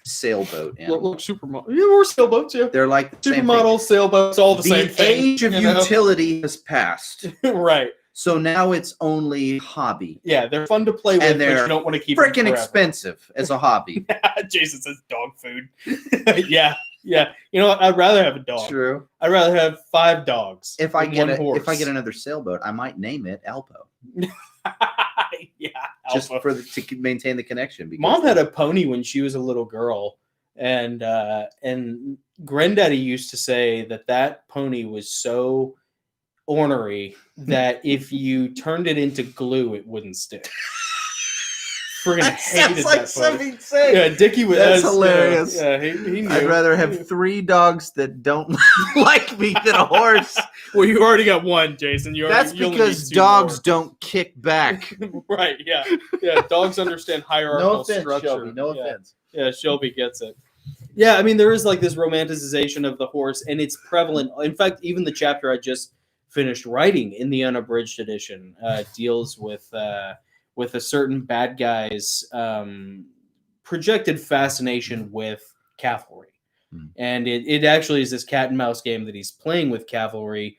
sailboat animal. Look, supermodel. Yeah, we're sailboats, yeah. They're like the supermodel, sailboats, all the same thing. The age of utility has passed. Right. So now it's only hobby. Yeah, they're fun to play with, but you don't want to keep them freaking expensive as a hobby. Jason says dog food. Yeah. You know what? I'd rather have a dog. True. I'd rather have 5 dogs. If I get another sailboat, I might name it Alpo. Yeah, just to maintain the connection. Because Mom had a pony when she was a little girl, and Granddaddy used to say that pony was so ornery that if you turned it into glue, it wouldn't stick. Friggin' hated that something insane. Yeah, Dickie was. That's hilarious. Yeah, he knew. I'd rather have 3 dogs that don't like me than a horse. Well, you already got one, Jason. That's because dogs don't kick back. Right? Yeah. Dogs understand hierarchical structure. Shelby, no offense. Yeah, Shelby gets it. Yeah, I mean, there is like this romanticization of the horse, and it's prevalent. In fact, even the chapter I just finished writing in the unabridged edition deals with a certain bad guy's projected fascination with cavalry. And it actually is this cat and mouse game that he's playing with cavalry,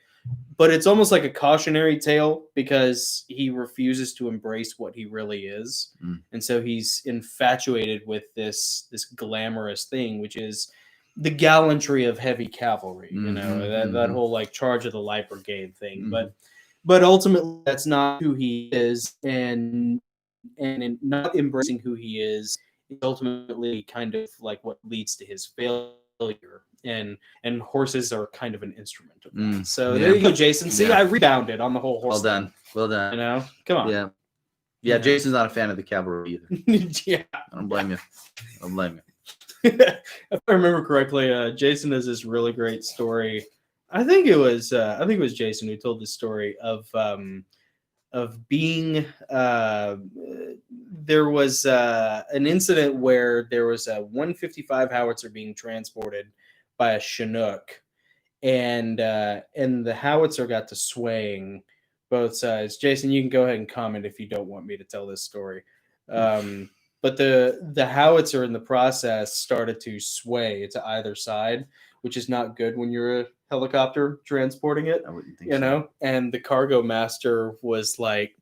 but it's almost like a cautionary tale because he refuses to embrace what he really is. And so he's infatuated with this glamorous thing, which is the gallantry of heavy cavalry, you know, that mhm. whole like charge of the light brigade thing. Mhm. But ultimately that's not who he is, and in not embracing who he is ultimately kind of like what leads to his failure. And horses are kind of an instrument of that. So there you go, Jason. See, I rebounded on the whole horse. Well done. Thing, well done. you know, come on. Yeah. Jason's not a fan of the cavalry either. Yeah, I don't blame you. I don't blame you. If I remember correctly, Jason has this really great story. I think it was Jason who told the story of being there was an incident where there was a 155 howitzer being transported by a Chinook, and the howitzer got to swaying both sides. Jason, you can go ahead and comment if you don't want me to tell this story. But the howitzer in the process started to sway to either side, which is not good when you're a helicopter transporting it. I wouldn't think you know. And the cargo master was like,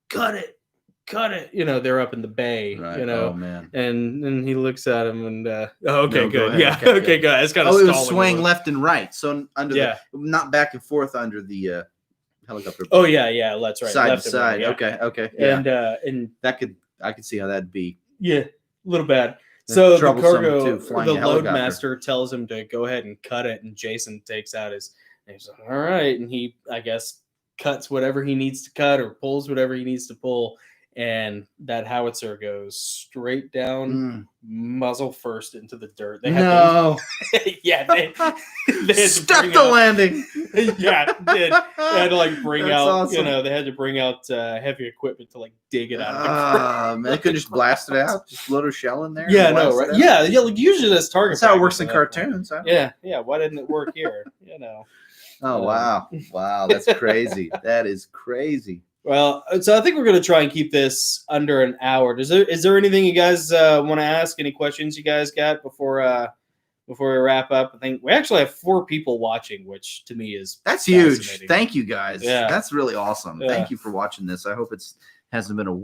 cut it. You know, they're up in the bay. Right. You know, Oh man. And he looks at him and okay, No, good. ahead. Yeah, okay, good. It's kind of it was swaying left and right, so under Yeah. not back and forth under the helicopter. Oh yeah, that's right. Side Left to and right, side. yeah. Okay. Yeah. And I could see how that'd be. Yeah, a little bad. So the troublesome cargo, the load master tells him to go ahead and cut it, and Jason takes out his. And he's like, all right, and he, I guess, cuts whatever he needs to cut or pulls whatever he needs to pull, and that howitzer goes straight down, muzzle first into the dirt. They had yeah, they had stuck the landing. Yeah, did. They had to like bring That's out, awesome. they had to bring out heavy equipment to like dig it out of the ground. Man, they couldn't just blast it out, just load a shell in there. Yeah, no, right? Yeah, like usually that's target. That's how it works in cartoons. Huh? Yeah. Why didn't it work here? Oh wow, that's crazy. That is crazy. Well, so I think we're going to try and keep this under an hour. Is there anything you guys want to ask? Any questions you guys got before we wrap up? I think we actually have 4 people watching, which to me is huge. Thank you guys. Yeah. That's really awesome. Yeah. Thank you for watching this. I hope it hasn't been a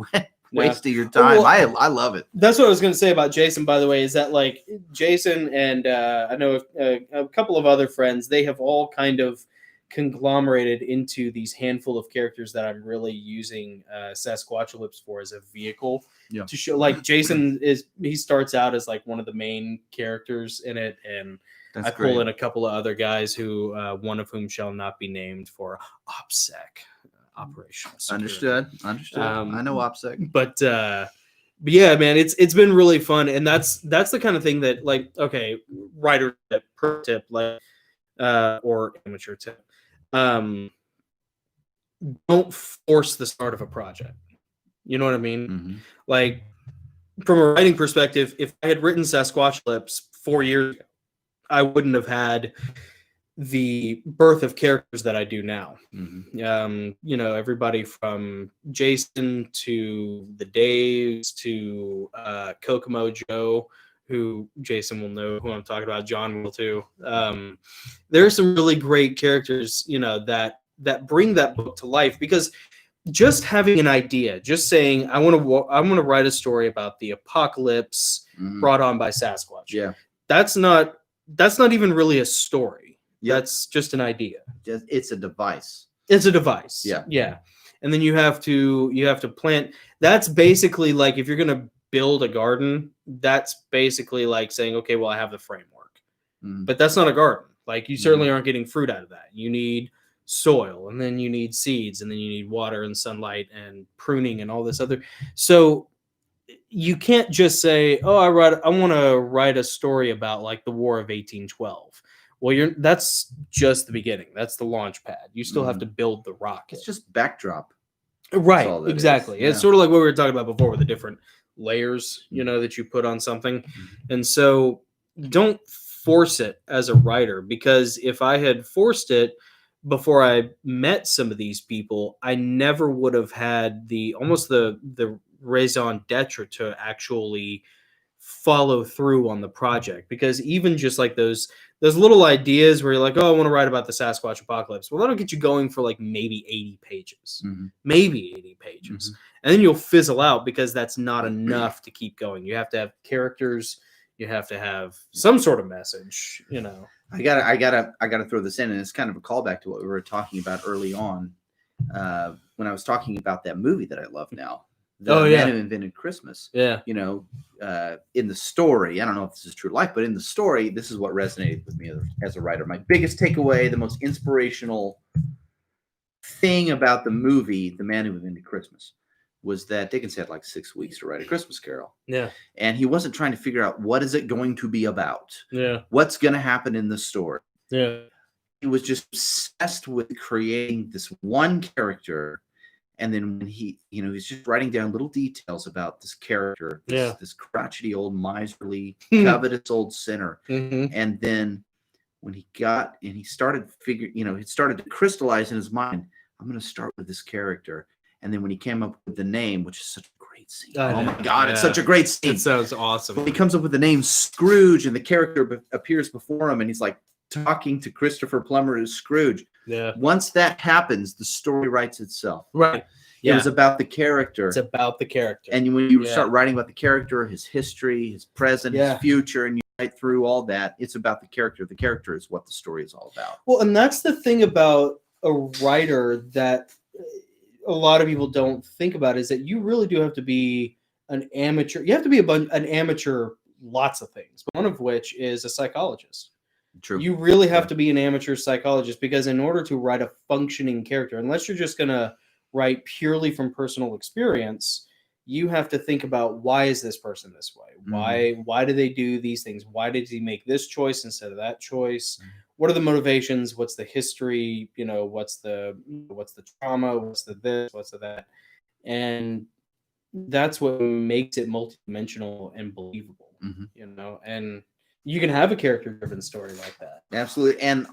waste of your time. Well, I love it. That's what I was going to say about Jason, by the way, is that like Jason and I know a couple of other friends, they have all kind of conglomerated into these handful of characters that I'm really using Sasquatchalypse for as a vehicle to show. Like Jason he starts out as like one of the main characters in it, and I pull in a couple of other guys who one of whom shall not be named for OPSEC, operational security. Understood. I know OPSEC, but yeah, man, it's been really fun, and that's the kind of thing that, like, okay, writer tip, pro tip, like or amateur tip. Don't force the start of a project. You know what I mean? Mm-hmm. Like, from a writing perspective, if I had written Sasquatchalypse 4 years ago, I wouldn't have had the birth of characters that I do now. Mm-hmm. Everybody from Jason to the Daves to Kokomo Joe, who Jason will know who I'm talking about. John will too. There are some really great characters, that bring that book to life, because just having an idea, just saying, I want to write a story about the apocalypse brought on by Sasquatch. Yeah. That's not even really a story. Yep. That's just an idea. It's a device. It's a device. Yeah. Yeah. And then you have to plant. That's basically like, if you're going to build a garden, that's basically like saying, okay, well, I have the framework, but that's not a garden. Like, you certainly aren't getting fruit out of that. You need soil, and then you need seeds, and then you need water and sunlight and pruning and all this other. So you can't just say, oh, I want to write a story about like the War of 1812. Well, that's just the beginning. That's the launch pad. You still have to build the rocket. It's just backdrop. Right. Exactly. It's sort of like what we were talking about before with the different layers, that you put on something. And so don't force it as a writer, because if I had forced it before I met some of these people, I never would have had the raison d'etre to actually follow through on the project. Because even just like those little ideas where you're like, oh, I want to write about the Sasquatch apocalypse. Well, that'll get you going for like maybe 80 pages, maybe 80 pages. And then you'll fizzle out because that's not enough to keep going. You have to have characters, you have to have some sort of message, you know. I gotta throw this in, and it's kind of a callback to what we were talking about early on when I was talking about that movie that I love now, The Man Who Invented Christmas. Yeah. You know, in the story, I don't know if this is true life, but in the story, this is what resonated with me as a writer. My biggest takeaway, the most inspirational thing about the movie, The Man Who Invented Christmas, was that Dickens had like 6 weeks to write A Christmas Carol. Yeah. And he wasn't trying to figure out what is it going to be about. Yeah. What's going to happen in the story. Yeah. He was just obsessed with creating this one character. And then when he's just writing down little details about this character, this crotchety old miserly, covetous old sinner. Mm-hmm. And then when he started it started to crystallize in his mind, I'm going to start with this character. And then when he came up with the name, which is such a great scene. Oh my God, it's such a great scene. It sounds awesome. When he comes up with the name Scrooge and the character appears before him and he's like talking to Christopher Plummer as Scrooge. Yeah. Once that happens, the story writes itself. Right. Yeah. It was about the character. It's about the character. And when you start writing about the character, his history, his present, his future, and you write through all that, it's about the character. The character is what the story is all about. Well, and that's the thing about a writer that a lot of people don't think about, is that you really do have to be an amateur. You have to be an amateur lots of things, but one of which is a psychologist. True. You really have to be an amateur psychologist, because in order to write a functioning character, unless you're just going to write purely from personal experience, you have to think about, why is this person this way? Mm-hmm. Why do they do these things? Why did he make this choice instead of that choice? Mm-hmm. What are the motivations? What's the history? You know, what's the trauma? What's the this? What's the that? And that's what makes it multidimensional and believable. Mm-hmm. You know, and you can have a character-driven story like that. Absolutely, and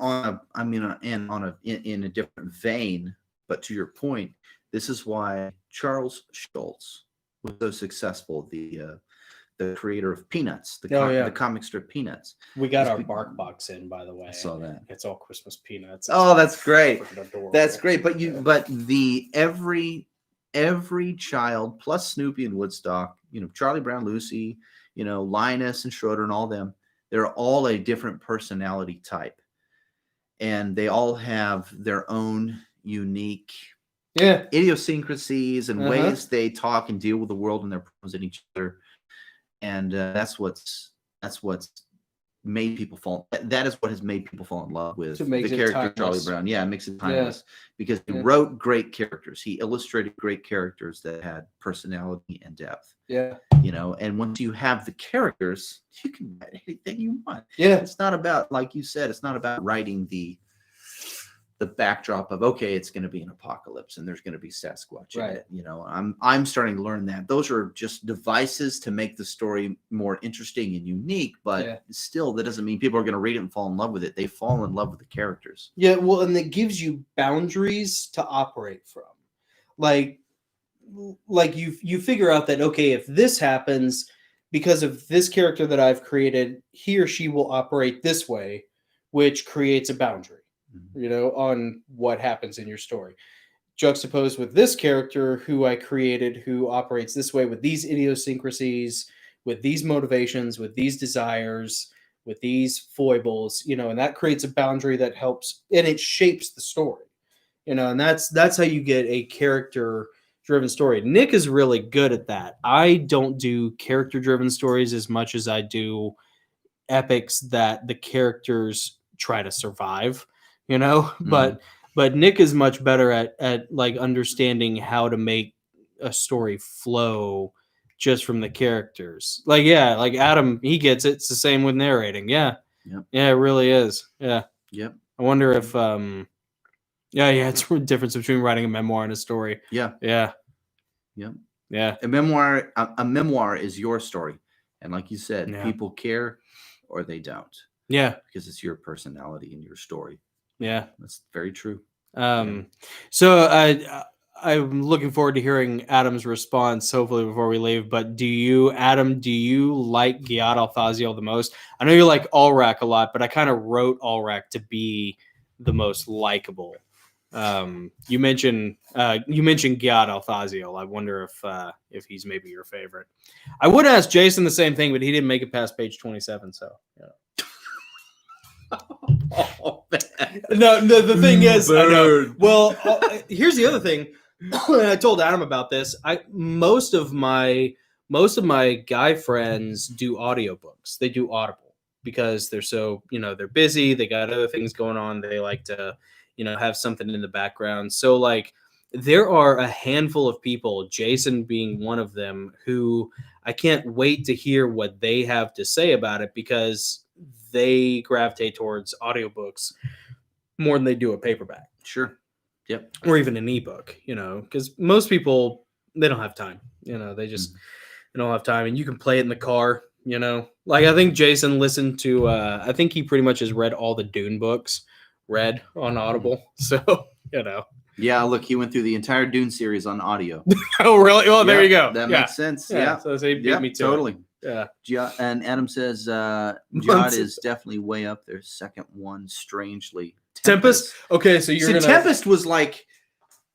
in a different vein, but to your point, this is why Charles Schulz was so successful. The creator of Peanuts, the comic strip Peanuts. We got our bark box in, by the way. I saw that. It's all Christmas peanuts. Oh, that's great. That's great. But every child plus Snoopy and Woodstock, Charlie Brown, Lucy, Linus and Schroeder and all them, they're all a different personality type. And they all have their own unique idiosyncrasies and ways they talk and deal with the world and their problems and each other. And that's what's made people fall. That is what has made people fall in love with the character Charlie Brown. Yeah, it makes it timeless because he wrote great characters. He illustrated great characters that had personality and depth. Yeah, and once you have the characters, you can write anything you want. Yeah, it's not about, like you said, it's not about writing the backdrop of, okay, it's going to be an apocalypse and there's going to be Sasquatch in it. I'm starting to learn that those are just devices to make the story more interesting and unique, but still that doesn't mean people are going to read it and fall in love with it. They fall in love with the characters. Yeah, well, and it gives you boundaries to operate from. Like you figure out that, okay, if this happens because of this character that I've created, he or she will operate this way, which creates a boundary. On what happens in your story. Juxtaposed with this character who I created, who operates this way with these idiosyncrasies, with these motivations, with these desires, with these foibles, and that creates a boundary that helps, and it shapes the story, and that's how you get a character-driven story. Nick is really good at that. I don't do character-driven stories as much as I do epics that the characters try to survive. But Nick is much better at like understanding how to make a story flow just from the characters. Like Adam, he gets it. It's the same with narrating. Yeah. Yep. Yeah, it really is. Yeah. Yep. I wonder if it's a difference between writing a memoir and a story. Yeah. Yeah. Yep. Yeah. A memoir is your story. And like you said, people care or they don't. Yeah. Because it's your personality and your story. Yeah, that's very true. So I'm looking forward to hearing Adam's response, hopefully before we leave. But Adam, do you like Giad Alfazio the most? I know you like Ulrich a lot, but I kind of wrote Ulrich to be the most likable. You mentioned Gyat Althazio. I wonder if he's maybe your favorite. I would ask Jason the same thing, but he didn't make it past page 27. So yeah. Oh, No, the thing is, I know. Well, here's the other thing. I told Adam about this. Most of my guy friends do audiobooks. They do Audible because they're so, they're busy. They got other things going on. They like to, have something in the background. So like there are a handful of people, Jason being one of them, who I can't wait to hear what they have to say about it because they gravitate towards audiobooks more than they do a paperback. Sure. Yep. Or even an ebook, because most people, they don't have time. They just they don't have time. And you can play it in the car, Like I think Jason listened to, I think he pretty much has read all the Dune books read on Audible. So, Yeah, look, he went through the entire Dune series on audio. Oh, really? Well, there you go. That makes sense. Yeah. So he beat me to totally. It. Yeah. And Adam says Jod is definitely way up there. Second one, strangely. Tempest? Okay, so you're Tempest was like,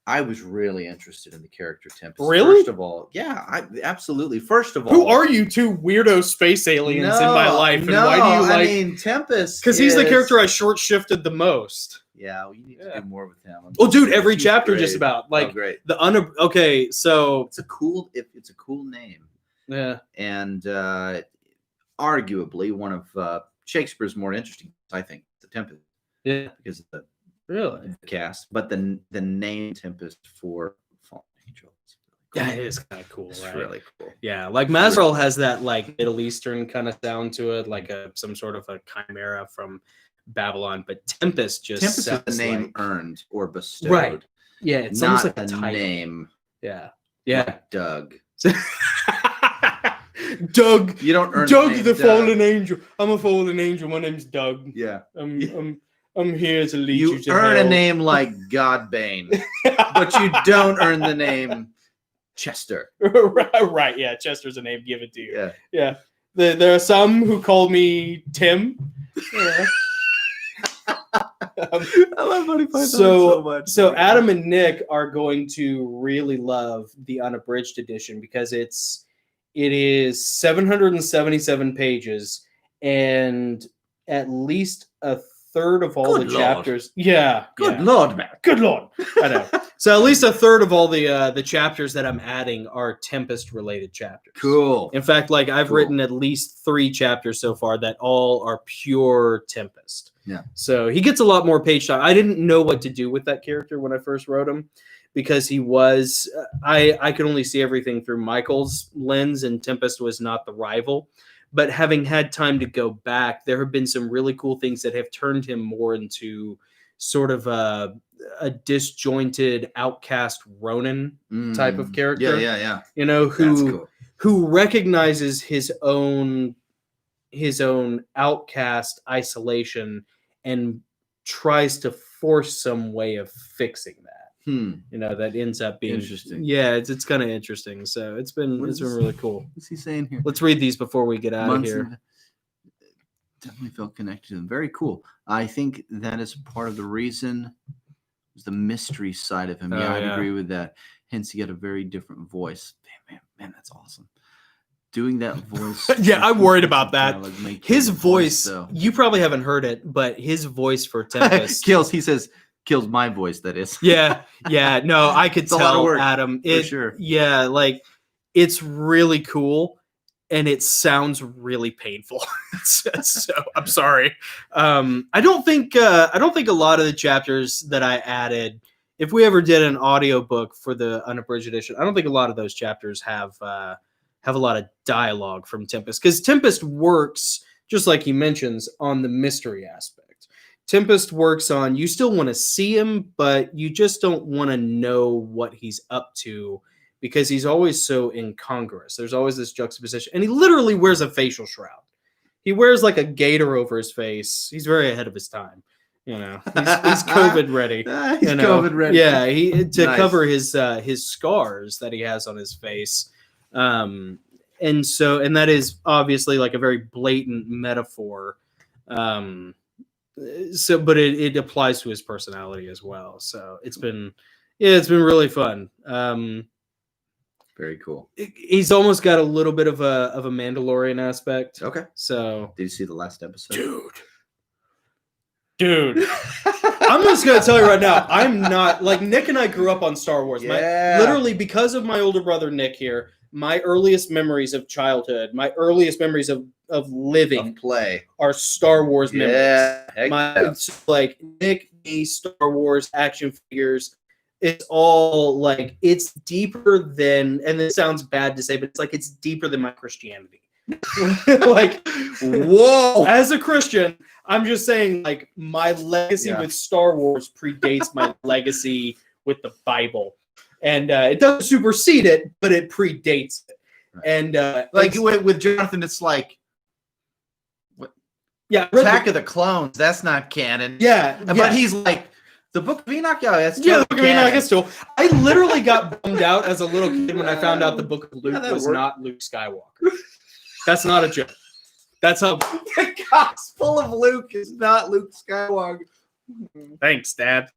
I was really interested in the character Tempest. Really? First of all, yeah, absolutely. First of all, who are you two weirdo space aliens in my life? And why do you like? I mean, Tempest? Because he's the character I short shifted the most. Yeah, well, you need to do more with him. Well, dude, every chapter just about like great. Okay, so it's a cool name. Yeah, and arguably one of Shakespeare's more interesting, I think, the Tempest. Yeah, because of the cast, but the name Tempest for Fallen Angel is really cool. Yeah, it is kind of cool. It's right? really cool. Yeah, like Mazrel has that like Middle Eastern kind of sound to it, like some sort of a chimera from Babylon. But Tempest is the name earned or bestowed, right? Yeah, it's not almost like a name. Yeah, like Doug. Doug, you don't earn Doug the fallen angel. I'm a fallen angel. My name's Doug. Yeah, I'm here to lead you to earn hell. a name like Godbane, but you don't earn the name Chester. Right, yeah. Chester's a name given to you. Yeah. There are some who call me Tim. Yeah. I love Funny Python so much. So Adam and Nick are going to really love the unabridged edition because it is 777 pages and at least a third of all the chapters. Yeah. Good Lord, man. Good Lord. I know. So at least a third of all the chapters that I'm adding are Tempest related chapters. Cool. In fact, like I've written at least 3 chapters so far that all are pure Tempest. Yeah. So he gets a lot more page time. I didn't know what to do with that character when I first wrote him because he was, I could only see everything through Michael's lens and Tempest was not the rival. But having had time to go back, there have been some really cool things that have turned him more into sort of a disjointed outcast Ronin type of character. Yeah. Who recognizes his own outcast isolation and tries to force some way of fixing that. That ends up being interesting. Yeah, it's kind of interesting. So it's been really cool. What's he saying here? Let's read these before we get out of here. Definitely felt connected to them. Very cool. I think that is part of the reason was the mystery side of him. I'd agree with that. Hence, he got a very different voice. Man, that's awesome. Doing that voice. Yeah, I'm worried about that. His voice, you probably haven't heard it, but his voice for Tempest kills my voice, that is. Yeah. No, I could tell, a lot of work, Adam. For sure. Yeah, like it's really cool and it sounds really painful. So I'm sorry. I don't think a lot of the chapters that I added, if we ever did an audiobook for the unabridged edition, I don't think a lot of those chapters have a lot of dialogue from Tempest, because Tempest works, just like he mentions, on the mystery aspect. Tempest works on, you still want to see him, but you just don't want to know what he's up to because he's always so incongruous. There's always this juxtaposition. And he literally wears a facial shroud. He wears like a gator over his face. He's very ahead of his time. He's COVID ready. He's COVID ready. Yeah, to cover his scars that he has on his face. And that is obviously like a very blatant metaphor So, but it applies to his personality as well. So it's been really fun. Very cool. He's almost got a little bit of a Mandalorian aspect. Okay. So, did you see the last episode? Dude. I'm just gonna tell you right now, I'm not like Nick and I grew up on Star Wars. Yeah. Literally because of my older brother Nick here, my earliest memories of childhood, my earliest memories of living Of play. are Star Wars memories. Yeah. It's like Nick, me, Star Wars action figures. It's all like it's deeper than, and this sounds bad to say, but it's like it's deeper than my Christianity. Like, whoa! As a Christian, I'm just saying, like, my legacy with Star Wars predates my legacy with the Bible, and it doesn't supersede it, but it predates it. Right. And like with Jonathan, it's like, what? Yeah, Attack of the Clones. That's not canon. Yeah, but he's like. The Book of Enoch, that's the Book of Enoch is still. I literally got bummed out as a little kid when I found out the Book of Luke was not Luke Skywalker. That's not a joke. That's how the Gospel of Luke is not Luke Skywalker. Thanks, Dad.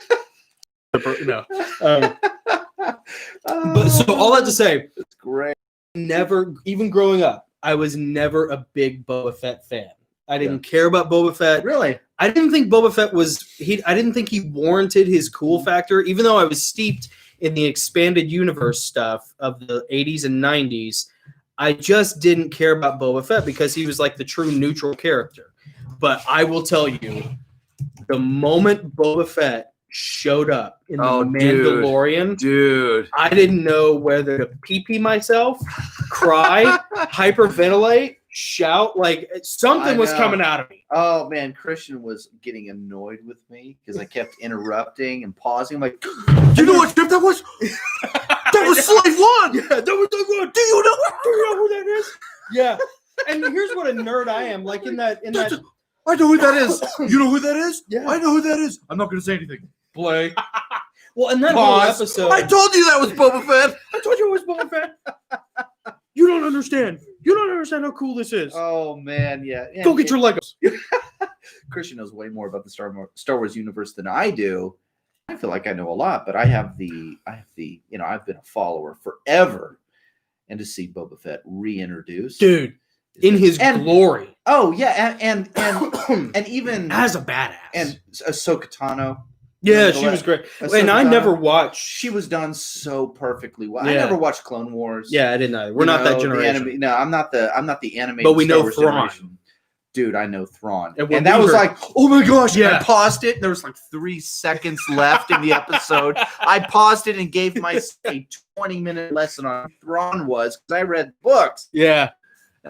No. But so all that to say, it's great. Never, even growing up, I was never a big Boba Fett fan. I didn't care about Boba Fett. Really? I didn't think Boba Fett was I didn't think he warranted his cool factor, even though I was steeped in the expanded universe stuff of the 80s and 90s. I just didn't care about Boba Fett because he was like the true neutral character. But I will tell you, the moment Boba Fett showed up in the Mandalorian, dude, I didn't know whether to pee myself, cry, hyperventilate, shout, like something was coming out of me. Oh man, Christian was getting annoyed with me because I kept interrupting and pausing. I'm like, do you know what ship that was? That was Slave One. Yeah, that was Slave One. Do you know who that is? Yeah. And here's what a nerd I am. Like in that I know who that is. You know who that is? Yeah. I know who that is. I'm not gonna say anything. Play. Well, in that whole episode, I told you that was Boba Fett. I told you it was Boba Fett. You don't understand. You don't understand how cool this is. Oh man, yeah. Go get your Legos. Christian knows way more about the Star Wars universe than I do. I feel like I know a lot, but I have the I've been a follower forever, and to see Boba Fett reintroduced, dude, in his glory. Oh yeah, and and even as a badass, and Ahsoka Tano. Yeah, she was great. And I never watched. She was done so perfectly well. Yeah. I never watched Clone Wars. Yeah, I didn't either. We're not that generation. I'm not the animated. But we Star know Wars Thrawn. generation. Dude, I know Thrawn. And that was like, oh my gosh. Yeah. I paused it. There was like 3 seconds left in the episode. I paused it and gave myself a 20-minute lesson on who Thrawn was because I read books. Yeah.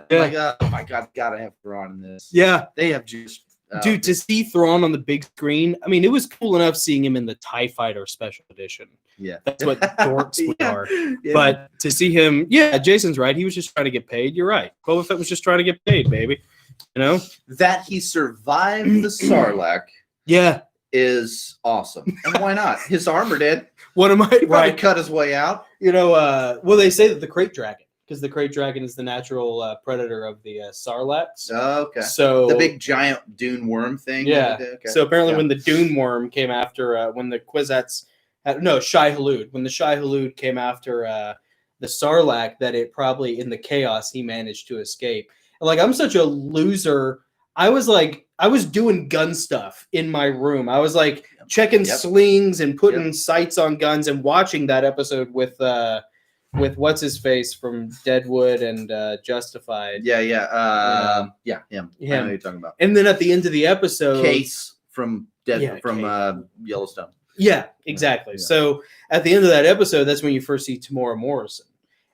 Like, oh my God, gotta have Thrawn in this. Yeah. They have just. Dude, to see Thrawn on the big screen, I mean, it was cool enough seeing him in the TIE Fighter Special Edition. Yeah. That's what dorks are. Yeah. But to see him, yeah, Jason's right. He was just trying to get paid. You're right. Boba Fett was just trying to get paid, baby. You know? That he survived the Sarlacc is awesome. And why not? His armor did. One of my he probably cut his way out. You know, well, they say that the Krayt Dragon, because the Krayt Dragon is the natural predator of the Sarlaccs. Oh, okay. So the big giant dune worm thing. Yeah. Okay. So apparently, when the dune worm came after, when the Kwisatz, Shai Hulud, when the Shai Hulud came after the Sarlacc, that it probably in the chaos he managed to escape. And like, I'm such a loser. I was doing gun stuff in my room. I was like checking slings and putting sights on guns and watching that episode with what's his face from Deadwood and Justified. Yeah, him. I know Him. what you're talking about. And then at the end of the episode, Case from Yellowstone. Yeah, exactly. Yeah. So at the end of that episode, that's when you first see Tamora Morrison.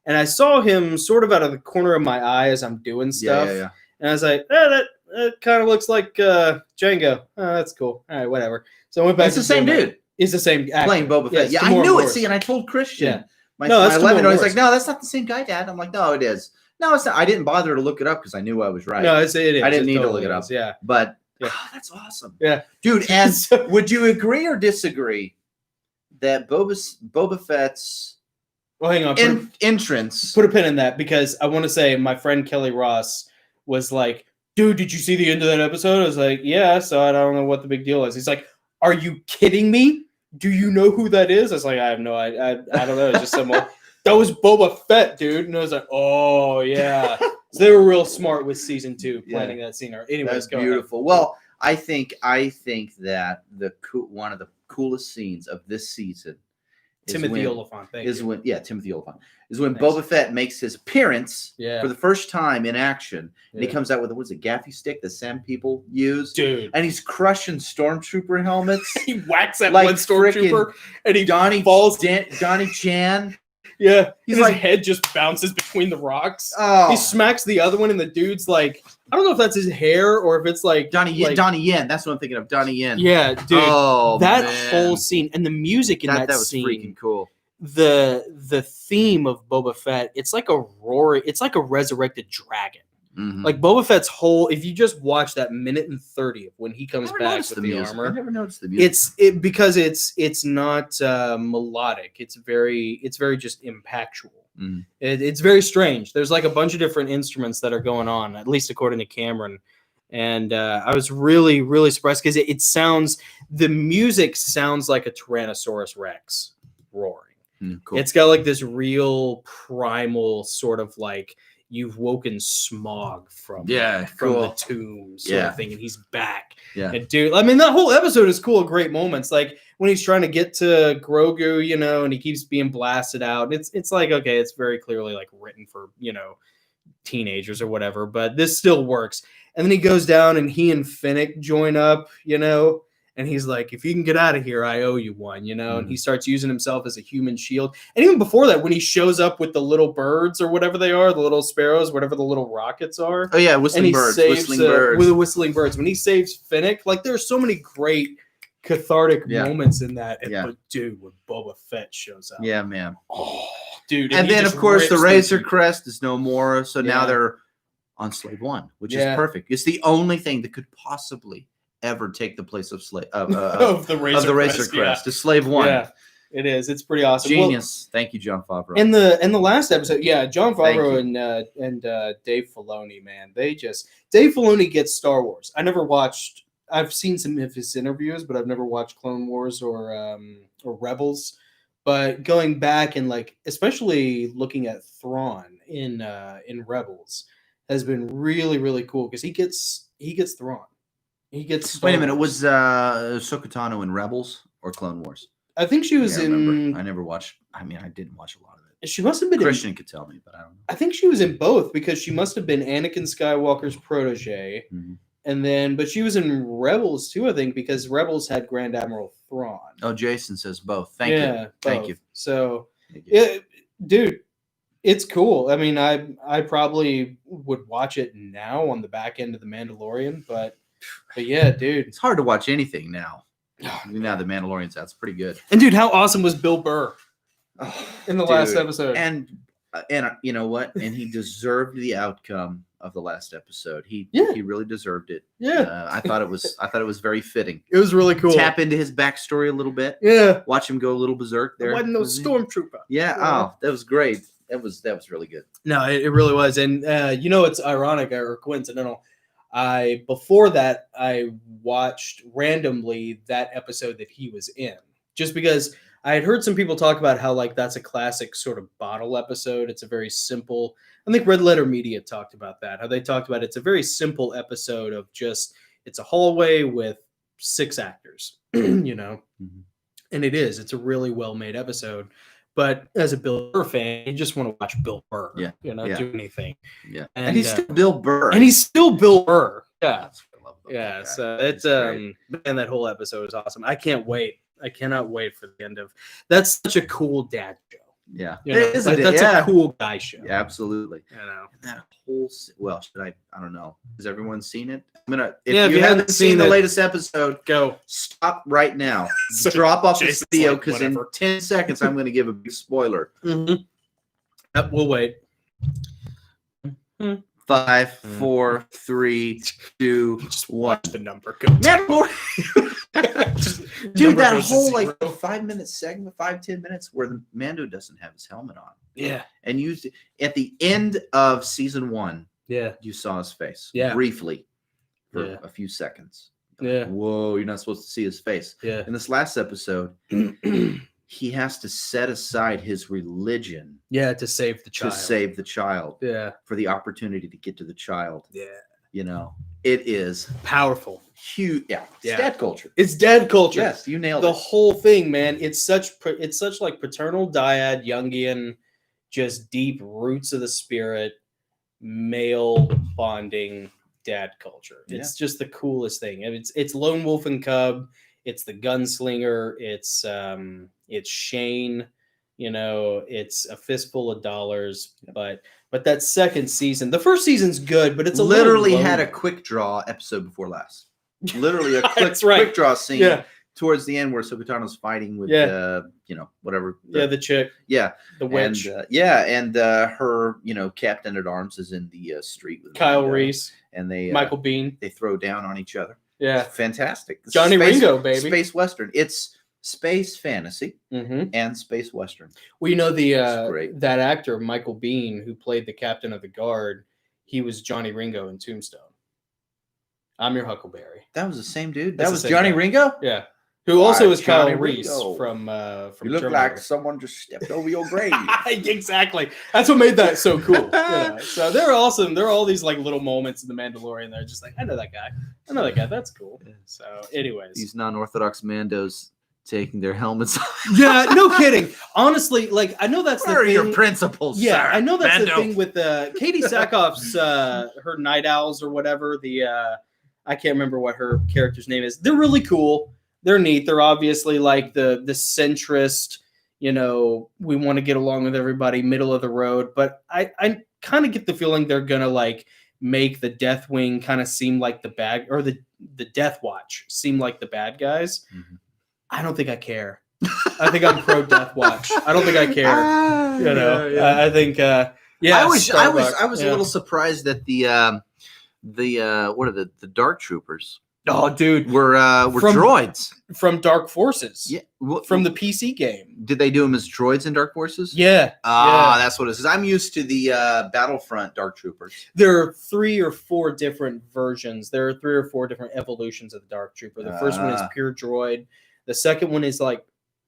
And I saw him sort of out of the corner of my eye as I'm doing stuff. Yeah. And I was like, that kind of looks like Django. Oh, that's cool. All right, whatever. So I went back. It's the same dude. It's the same actor. Playing Boba Fett. Yeah, I knew it. See, and I told Christian. Yeah. My 11-year-old, he's like, no, that's not the same guy, Dad. I'm like, no, it is. No, it's not. I didn't bother to look it up because I knew I was right. No, it is. I didn't need to look it up. Yeah. But that's awesome. Yeah. Dude, and would you agree or disagree that Boba Fett's hang on, entrance. Put a pin in that because I want to say my friend Kelly Ross was like, dude, did you see the end of that episode? I was like, yeah, so I don't know what the big deal is. He's like, are you kidding me? Do you know who that is? I was like, I have no idea. I don't know. It's just someone. That was Boba Fett, dude. And I was like, oh, yeah. So they were real smart with season 2 planning that scene. Anyways, that's beautiful. Ahead. Well, I think that one of the coolest scenes of this season Timothy Oliphant. Timothy Oliphant is when Boba Fett makes his appearance for the first time in action, and he comes out with a gaffy stick that some people use, dude, and he's crushing stormtrooper helmets. He whacks that one stormtrooper, and he falls. Donnie Chan. Yeah, his head just bounces between the rocks. Oh. He smacks the other one, and the dude's like, I don't know if that's his hair or if it's like Donnie Yen. That's what I'm thinking of. Donnie Yen. Yeah, dude. Oh, that man. whole scene and the music in that was scene, freaking cool. The theme of Boba Fett, it's like a resurrected dragon. Mm-hmm. Like Boba Fett's whole, if you just watch that 1:30 of when he comes back with the armor, I never noticed the music. Because it's not melodic. It's very just impactual. Mm-hmm. It's very strange. There's like a bunch of different instruments that are going on, at least according to Cameron. And I was really, really surprised because the music sounds like a Tyrannosaurus Rex roaring. Cool. It's got like this real primal sort of like you've woken Smog from the tomb sort of thing, and he's back. Yeah. And dude, I mean, that whole episode is cool. Great moments, like when he's trying to get to Grogu, and he keeps being blasted out. It's like, okay, it's very clearly like written for teenagers or whatever, but this still works. And then he goes down, and he and Finnick join up, and he's like, if you can get out of here, I owe you one, and he starts using himself as a human shield. And even before that, when he shows up with the little birds or whatever they are, the little sparrows, whatever the little rockets are. Oh, yeah, whistling birds. With the whistling birds. When he saves Finnick, like there's so many great cathartic moments in that. But dude, when Boba Fett shows up. Yeah, man. Oh, dude. And then, of course, the Razor Crest is no more. So now they're on Slave One, which is perfect. It's the only thing that could possibly ever take the place of the Razor Crest. To Slave One. Yeah, it is. It's pretty awesome. Genius. Thank you, Jon Favreau. In the last episode, Jon Favreau and Dave Filoni, man, Dave Filoni gets Star Wars. I've seen some of his interviews, but I've never watched Clone Wars or Rebels. But going back and especially looking at Thrawn in Rebels has been really, really cool because he gets Thrawn. He gets. Wait a minute. Was Ahsoka Tano in Rebels or Clone Wars? I think she was in. I never watched. I mean, I didn't watch a lot of it. She must have been. Christian could tell me, but I don't know. I think she was in both because she must have been Anakin Skywalker's protege, and then, but she was in Rebels too. I think because Rebels had Grand Admiral Thrawn. Oh, Jason says both. Thank you. Thank you. So, dude. It's cool. I mean, I probably would watch it now on the back end of The Mandalorian, but yeah, dude. It's hard to watch anything now. Now The Mandalorian's out. It's pretty good. And dude, how awesome was Bill Burr in the last episode? And you know what? And he deserved the outcome of the last episode. He really deserved it. Yeah. I thought it was very fitting. It was really cool. Tap into his backstory a little bit. Yeah. Watch him go a little berserk there. It wasn't no stormtrooper. Yeah. Oh, that was great. That was really good. No, it really was. And it's ironic or coincidental. Before that, I watched randomly that episode that he was in, just because I had heard some people talk about how that's a classic sort of bottle episode. It's a very simple. I think Red Letter Media talked about that. How they talked about it's a very simple episode of just it's a hallway with 6 actors, and it is. It's a really well made episode. But as a Bill Burr fan, you just want to watch Bill Burr, do anything. Yeah, and he's still Bill Burr. And he's still Bill Burr. Yeah, yeah. So it's man, that whole episode is awesome. I can't wait. I cannot wait for the end of. That's such a cool dad show. Yeah, that's a cool guy show. Yeah, absolutely. And that whole should I don't know. Has everyone seen it? If you haven't seen the latest episode, go stop right now. Drop off the video because in 10 seconds I'm going to give a big spoiler. Mm-hmm. We'll wait. 5, 4, 3, 2, just 1. Watch the number go. Dude, that whole 5-minute segment, 5-10 minutes where the Mando doesn't have his helmet on. Yeah. And used at the end of season 1, Yeah. You saw his face. Yeah. Briefly for Yeah. a few seconds. Yeah. Whoa, you're not supposed to see his face. Yeah. In this last episode, he has to set aside his religion Yeah, to save the child. to save the child. Yeah. For the opportunity to get to the child. Yeah. You know, it is powerful. Huge. Yeah. It's Yeah. dad culture. It's dad culture. Yes, you nailed the it. whole thing, man. It's such like paternal dyad, Jungian, just deep roots of the spirit, male bonding dad culture. It's just the coolest thing. It's Lone Wolf and Cub. It's the gunslinger. It's Shane. You know, it's a fistful of dollars. But that second season, the first season's good, but it's literally had a quick draw episode before last. Literally a quick draw scene towards the end where Sokotano's fighting with you know, whatever. The chick. Yeah. The witch. And her, you know, captain at arms is in the street with Kyle Reese. And Michael Biehn. They throw down on each other. Yeah. It's fantastic. This Johnny Ringo, baby. Space Western. It's space fantasy mm-hmm. and space Western. Well, you know, that actor, Michael Biehn, who played the captain of the guard, he was Johnny Ringo in Tombstone. I'm your Huckleberry. That was the same dude? That's that was Johnny Ringo? Yeah. Who also was Kyle Reese from You look Terminator. like someone just stepped over your grave. Exactly. That's what made that so cool. Yeah. So they're awesome. There are all these like little moments in The Mandalorian. They're just like, I know that guy. I know that guy. That's cool. So anyways. These non-Orthodox Mandos taking their helmets off. Yeah, no kidding. Honestly, like I know that's Where the thing. are your principles, Yeah, sir? I know that's Mando. the thing with Katie Sackhoff's her Night Owls or whatever. I can't remember what her character's name is. They're really cool. They're neat. They're obviously like the centrist, you know, we want to get along with everybody, middle of the road. But I kind of get the feeling they're gonna like make the Death Wing kind of seem like the bad, or the Death Watch seem like the bad guys. Mm-hmm. I don't think I care. I think I'm pro Death Watch. I don't think I care. You know, I think I was a little surprised that the what are the Dark Troopers? Oh, dude, were droids from Dark Forces. Yeah, from the PC game. Did they do them as droids in Dark Forces? Yeah. That's what it is. I'm used to the Battlefront Dark Troopers. There are 3 or 4 different versions. There are 3 or 4 different evolutions of the Dark Trooper. The first one is pure droid. The second one is like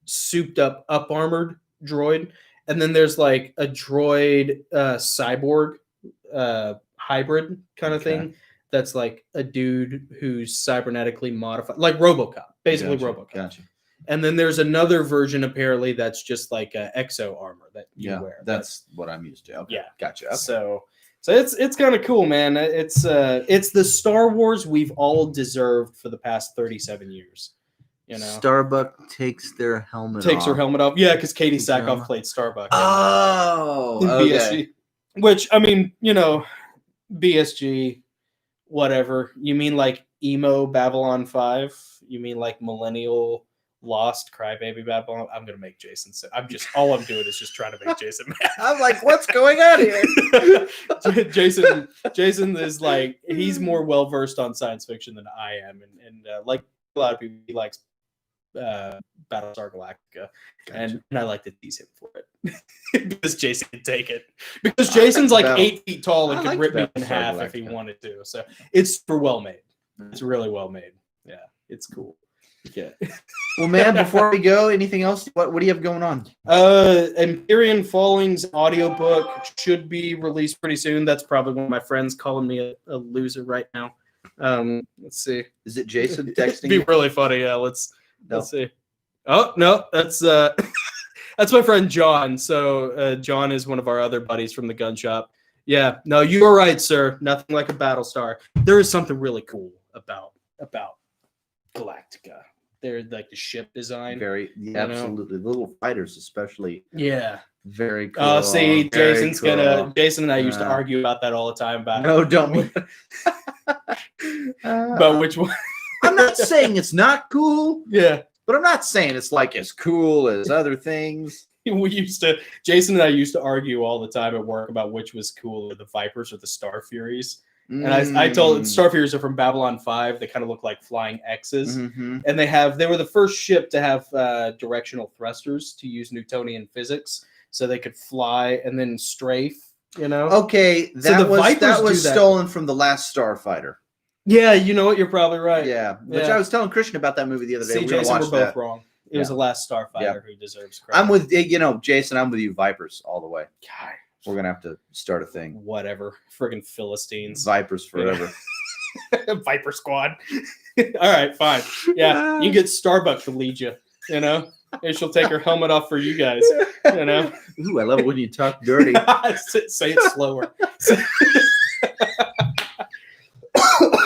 souped up armored droid, and then there's like a droid cyborg hybrid kind of thing. That's like a dude who's cybernetically modified, like RoboCop, basically RoboCop. Gotcha. And then there's another version apparently that's just like a exo armor that you wear. That's what I'm used to. Okay. Yeah, gotcha. Okay. So it's kind of cool, man. It's the Star Wars we've all deserved for the past 37 years. You know, Starbuck takes her helmet off. Yeah, because Katie Sackhoff played Starbuck. Oh, in BSG, which I mean, you know, BSG. Whatever. You mean like emo Babylon 5? You mean like millennial lost crybaby Babylon? I'm gonna make Jason say. All I'm doing is just trying to make Jason mad. I'm like, what's going on here? Jason is like, he's more well versed on science fiction than I am, and like a lot of people, he likes Battlestar Galactica. Gotcha. And I like to tease him for it because Jason can take it. Because Jason's like 8 feet tall and could rip me in half if he wanted to. So it's super well made. It's really well made. Yeah, it's cool. Yeah. Well, man, before we go, anything else? What do you have going on? Empyrean Fallings audiobook should be released pretty soon. That's probably one of my friends calling me a loser right now. Let's see. Is it Jason texting? It'd be really funny. Yeah, let's see. Oh no, that's that's my friend John. So John is one of our other buddies from the gun shop. Yeah, no, you are right, sir. Nothing like a Battlestar. There is something really cool about Galactica. They're like the ship design. Absolutely. Little fighters, especially. Yeah. Very cool. Oh, see, Jason and I used to argue about that all the time. No, don't. But which one? I'm not saying it's not cool. Yeah. But I'm not saying it's like as cool as other things. Jason and I used to argue all the time at work about which was cooler, the Vipers or the Star Furies. And I told Star Furies are from Babylon 5. They kind of look like flying X's. Mm-hmm. And they were the first ship to have directional thrusters to use Newtonian physics. So they could fly and then strafe You know? Okay, that Vipers was do that. stolen from The Last Starfighter. Yeah, you know what? You're probably right. Yeah, which Yeah. I was telling Christian about that movie the other day. See, We're gonna Jason, watch we're both that. wrong. It was The Last Starfighter who deserves credit. I'm with Jason. I'm with you, Vipers, all the way. God, we're gonna have to start a thing. Whatever, friggin' Philistines. Vipers forever. Viper Squad. All right, fine. Yeah, you can get Starbucks to lead you. You know, and she'll take her helmet off for you guys. You know. Ooh, I love it when you talk dirty. Say it slower.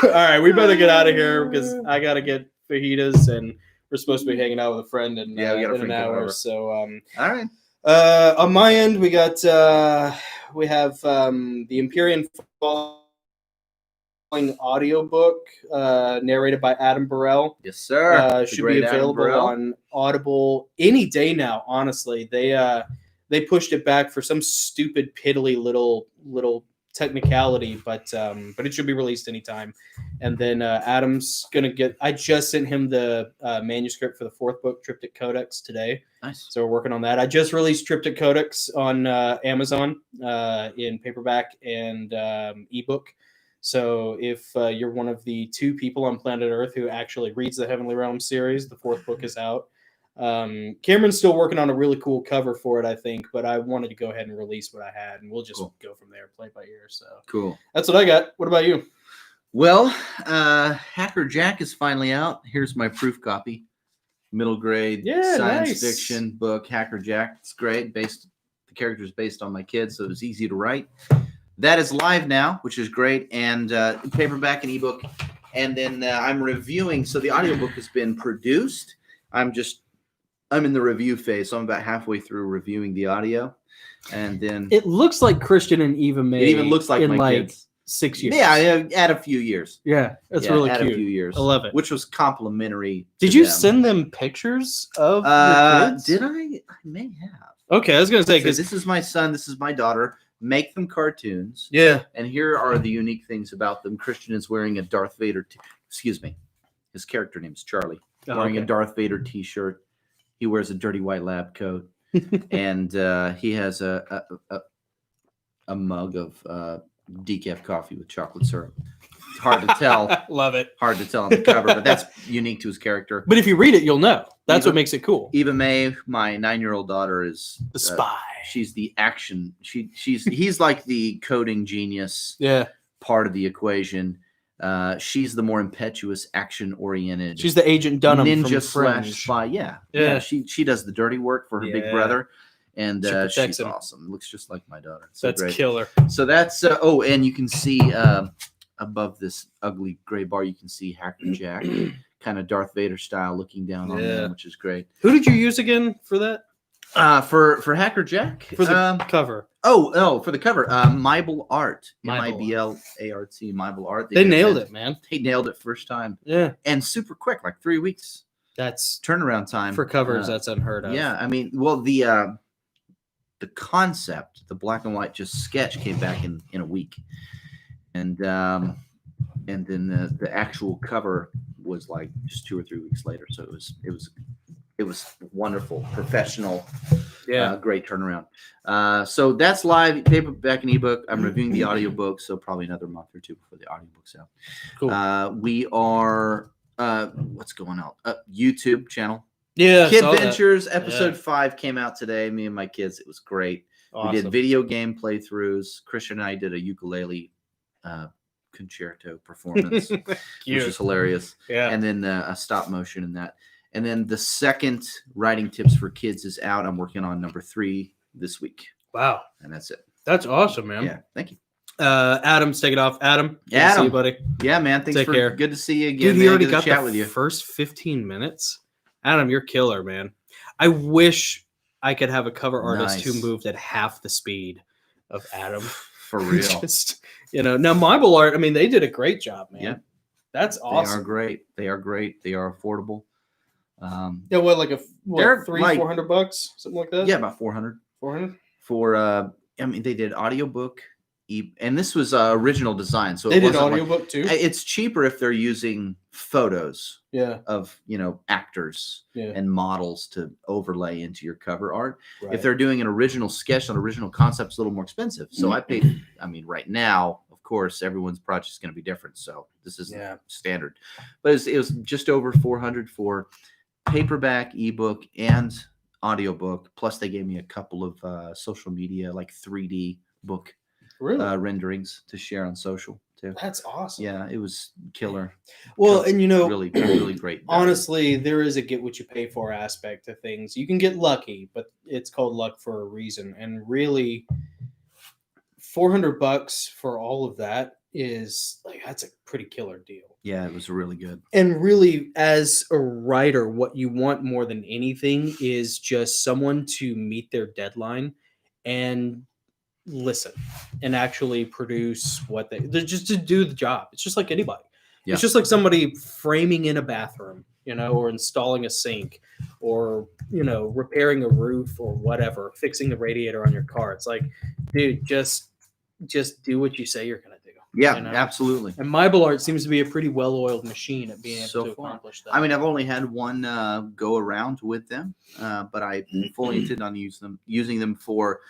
All right, we better get out of here because I gotta get fajitas, and we're supposed to be hanging out with a friend in, we got a in friend an hour. over. So, all right. On my end, we got we have the Empyrean Falling audiobook narrated by Adam Burrell. Yes, sir. Should be available on Audible any day now. Honestly, they pushed it back for some stupid piddly little technicality, but it should be released anytime. And then Adam's gonna get. I just sent him the manuscript for the 4th book, Triptych Codex, today. Nice. So we're working on that. I just released Triptych Codex on Amazon in paperback and ebook. So if you're one of the 2 people on planet Earth who actually reads the Heavenly Realms series, the 4th book is out. Cameron's still working on a really cool cover for it, I think, but I wanted to go ahead and release what I had, and we'll just go from there, play by ear. So cool. That's what I got. What about you? Well, Hacker Jack is finally out. Here's my proof copy. Middle grade science fiction book, Hacker Jack. It's great. The character's based on my kids, so it was easy to write. That is live now, which is great, and paperback and ebook. And then I'm reviewing. So the audiobook has been produced. I'm in the review phase, so I'm about halfway through reviewing the audio, and then it looks like Christian and Eva made. It even looks like in my like kids. 6 years. Yeah, add a few years. Yeah, that's really add cute. a few years. I love it. Which was complimentary. Did you send them pictures of your kids? Did I? I may have. Okay, I was gonna say because this is my son, this is my daughter. Make them cartoons. Yeah. And here are the unique things about them. Christian is wearing a Darth Vader. Excuse me. His character name is Charlie. Wearing a Darth Vader T-shirt. He wears a dirty white lab coat, and he has a mug of decaf coffee with chocolate syrup. It's hard to tell. Love it. Hard to tell on the cover, but that's unique to his character. But if you read it, you'll know. That's what makes it cool. Eva May, my 9-year-old daughter, is the spy. She's the action. He's like the coding genius. Yeah. Part of the equation. She's the more impetuous, action-oriented. She's the Agent Dunham ninja from / spy. Yeah. She does the dirty work for her big brother, and she's awesome. Looks just like my daughter. So that's great. Killer. So that's and you can see above this ugly gray bar, you can see Hacker Jack, kind of Darth Vader style, looking down on them, which is great. Who did you use again for that? For Hacker Jack, for the cover. For the cover, Mibel Art, MIBLART, Mibel Art. They nailed it, man. They nailed it first time. Yeah, and super quick, like 3 weeks. That's turnaround time for covers. That's unheard of. Yeah, I mean, well, the concept, the black and white just sketch came back in a week, and then the actual cover was like just 2 or 3 weeks later. So it was wonderful, professional, great turnaround. So that's live, paperback and ebook. I'm reviewing the audiobook, so probably another month or 2 before the audiobook's out. Cool. We are what's going on? YouTube channel. Yeah, Kid Ventures episode 5 came out today. Me and my kids, it was great. Awesome. We did video game playthroughs. Christian and I did a ukulele concerto performance, which is hilarious. Yeah, and then a stop motion in that. And then the second writing tips for kids is out. I'm working on number 3 this week. Wow, and that's it. That's awesome, man. Yeah, thank you. Adam's taking off. Adam, good to see you, buddy. Yeah, man. Thanks Take care. Good to see you again. Dude, he already got chat the with you. First 15 minutes. Adam, you're killer, man. I wish I could have a cover artist who moved at half the speed of Adam. For real. Just, now Mibel Art, I mean, they did a great job, man. Yeah. That's awesome. They are great. They are great. They are affordable. Yeah, what, like they're $300-$400, something like that? Yeah, about 400. 400? For I mean, they did audiobook, and this was original design, so They it did wasn't like, audiobook too. it's cheaper if they're using photos Yeah. of actors Yeah. and models to overlay into your cover art. Right. If they're doing an original sketch, an original concept, it's a little more expensive. So I paid. I mean, right now, of course, everyone's project is going to be different. So this is standard, but it was just over 400 for paperback, ebook, and audiobook. Plus, they gave me a couple of social media, like 3D book renderings to share on social too. That's awesome. Yeah, it was killer. Well, and really, really great value. Honestly, there is a get what you pay for aspect to things. You can get lucky, but it's called luck for a reason. And really, $400 for all of that is like, that's a pretty killer deal. Yeah, it was really good. And really, as a writer, what you want more than anything is just someone to meet their deadline and listen and actually produce what they're just to do the job. It's just like anybody. Yeah. It's just like somebody framing in a bathroom, or installing a sink, or repairing a roof or whatever, fixing the radiator on your car. It's like, dude, just do what you say you're gonna do. Yeah, absolutely. And Bible Art seems to be a pretty well-oiled machine at being able to accomplish that. I mean, I've only had one go around with them, but I fully intend on using them for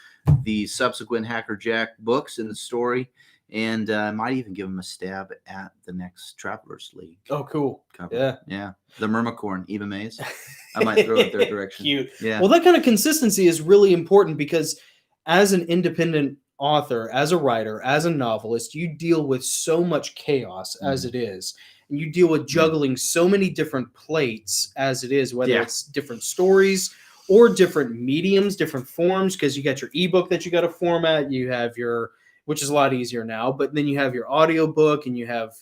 the subsequent Hacker Jack books in the story, and I might even give them a stab at the next Travelers League. Oh, cool. Cover. Yeah. The Mermicorn, Eva Mays. I might throw it their direction. Cute. Yeah. Well, that kind of consistency is really important because as an independent author, as a writer, as a novelist, you deal with so much chaos as it is. And you deal with juggling so many different plates as it is, whether it's different stories or different mediums, different forms, because you got your ebook that you got to format, you have your, which is a lot easier now, but then you have your audiobook and you have,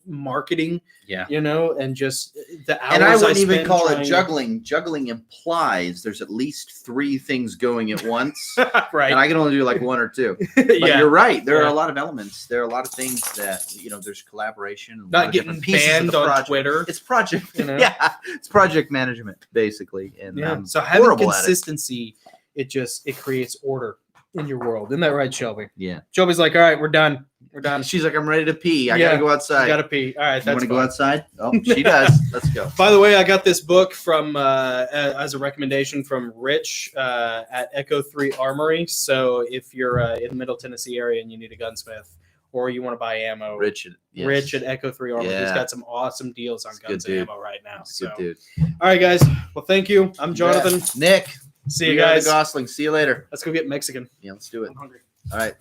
marketing, and just the hours. And I wouldn't even call it juggling. Juggling implies there's at least 3 things going at once. Right. And I can only do like 1 or 2. But you're right. There are a lot of elements. There are a lot of things that, there's collaboration. Not getting banned on Twitter. It's project. It's project management, basically. And so having consistency, it creates order in your world. Isn't that right, Shelby? Yeah. Shelby's like, all right, we're done. We're done. She's like, I'm ready to pee. I gotta go outside. You gotta pee. All right, that's you want to go outside? Oh, she does. Let's go. By the way, I got this book from as a recommendation from Rich at Echo 3 Armory. So if you're in the Middle Tennessee area and you need a gunsmith or you want to buy ammo, Rich at Echo 3 Armory. He's got some awesome deals on guns and ammo right now. Good dude. All right, guys. Well, thank you. I'm Jonathan. Nick. See you guys. Gosslings. See you later. Let's go get Mexican. Yeah, let's do it. I'm hungry. All right.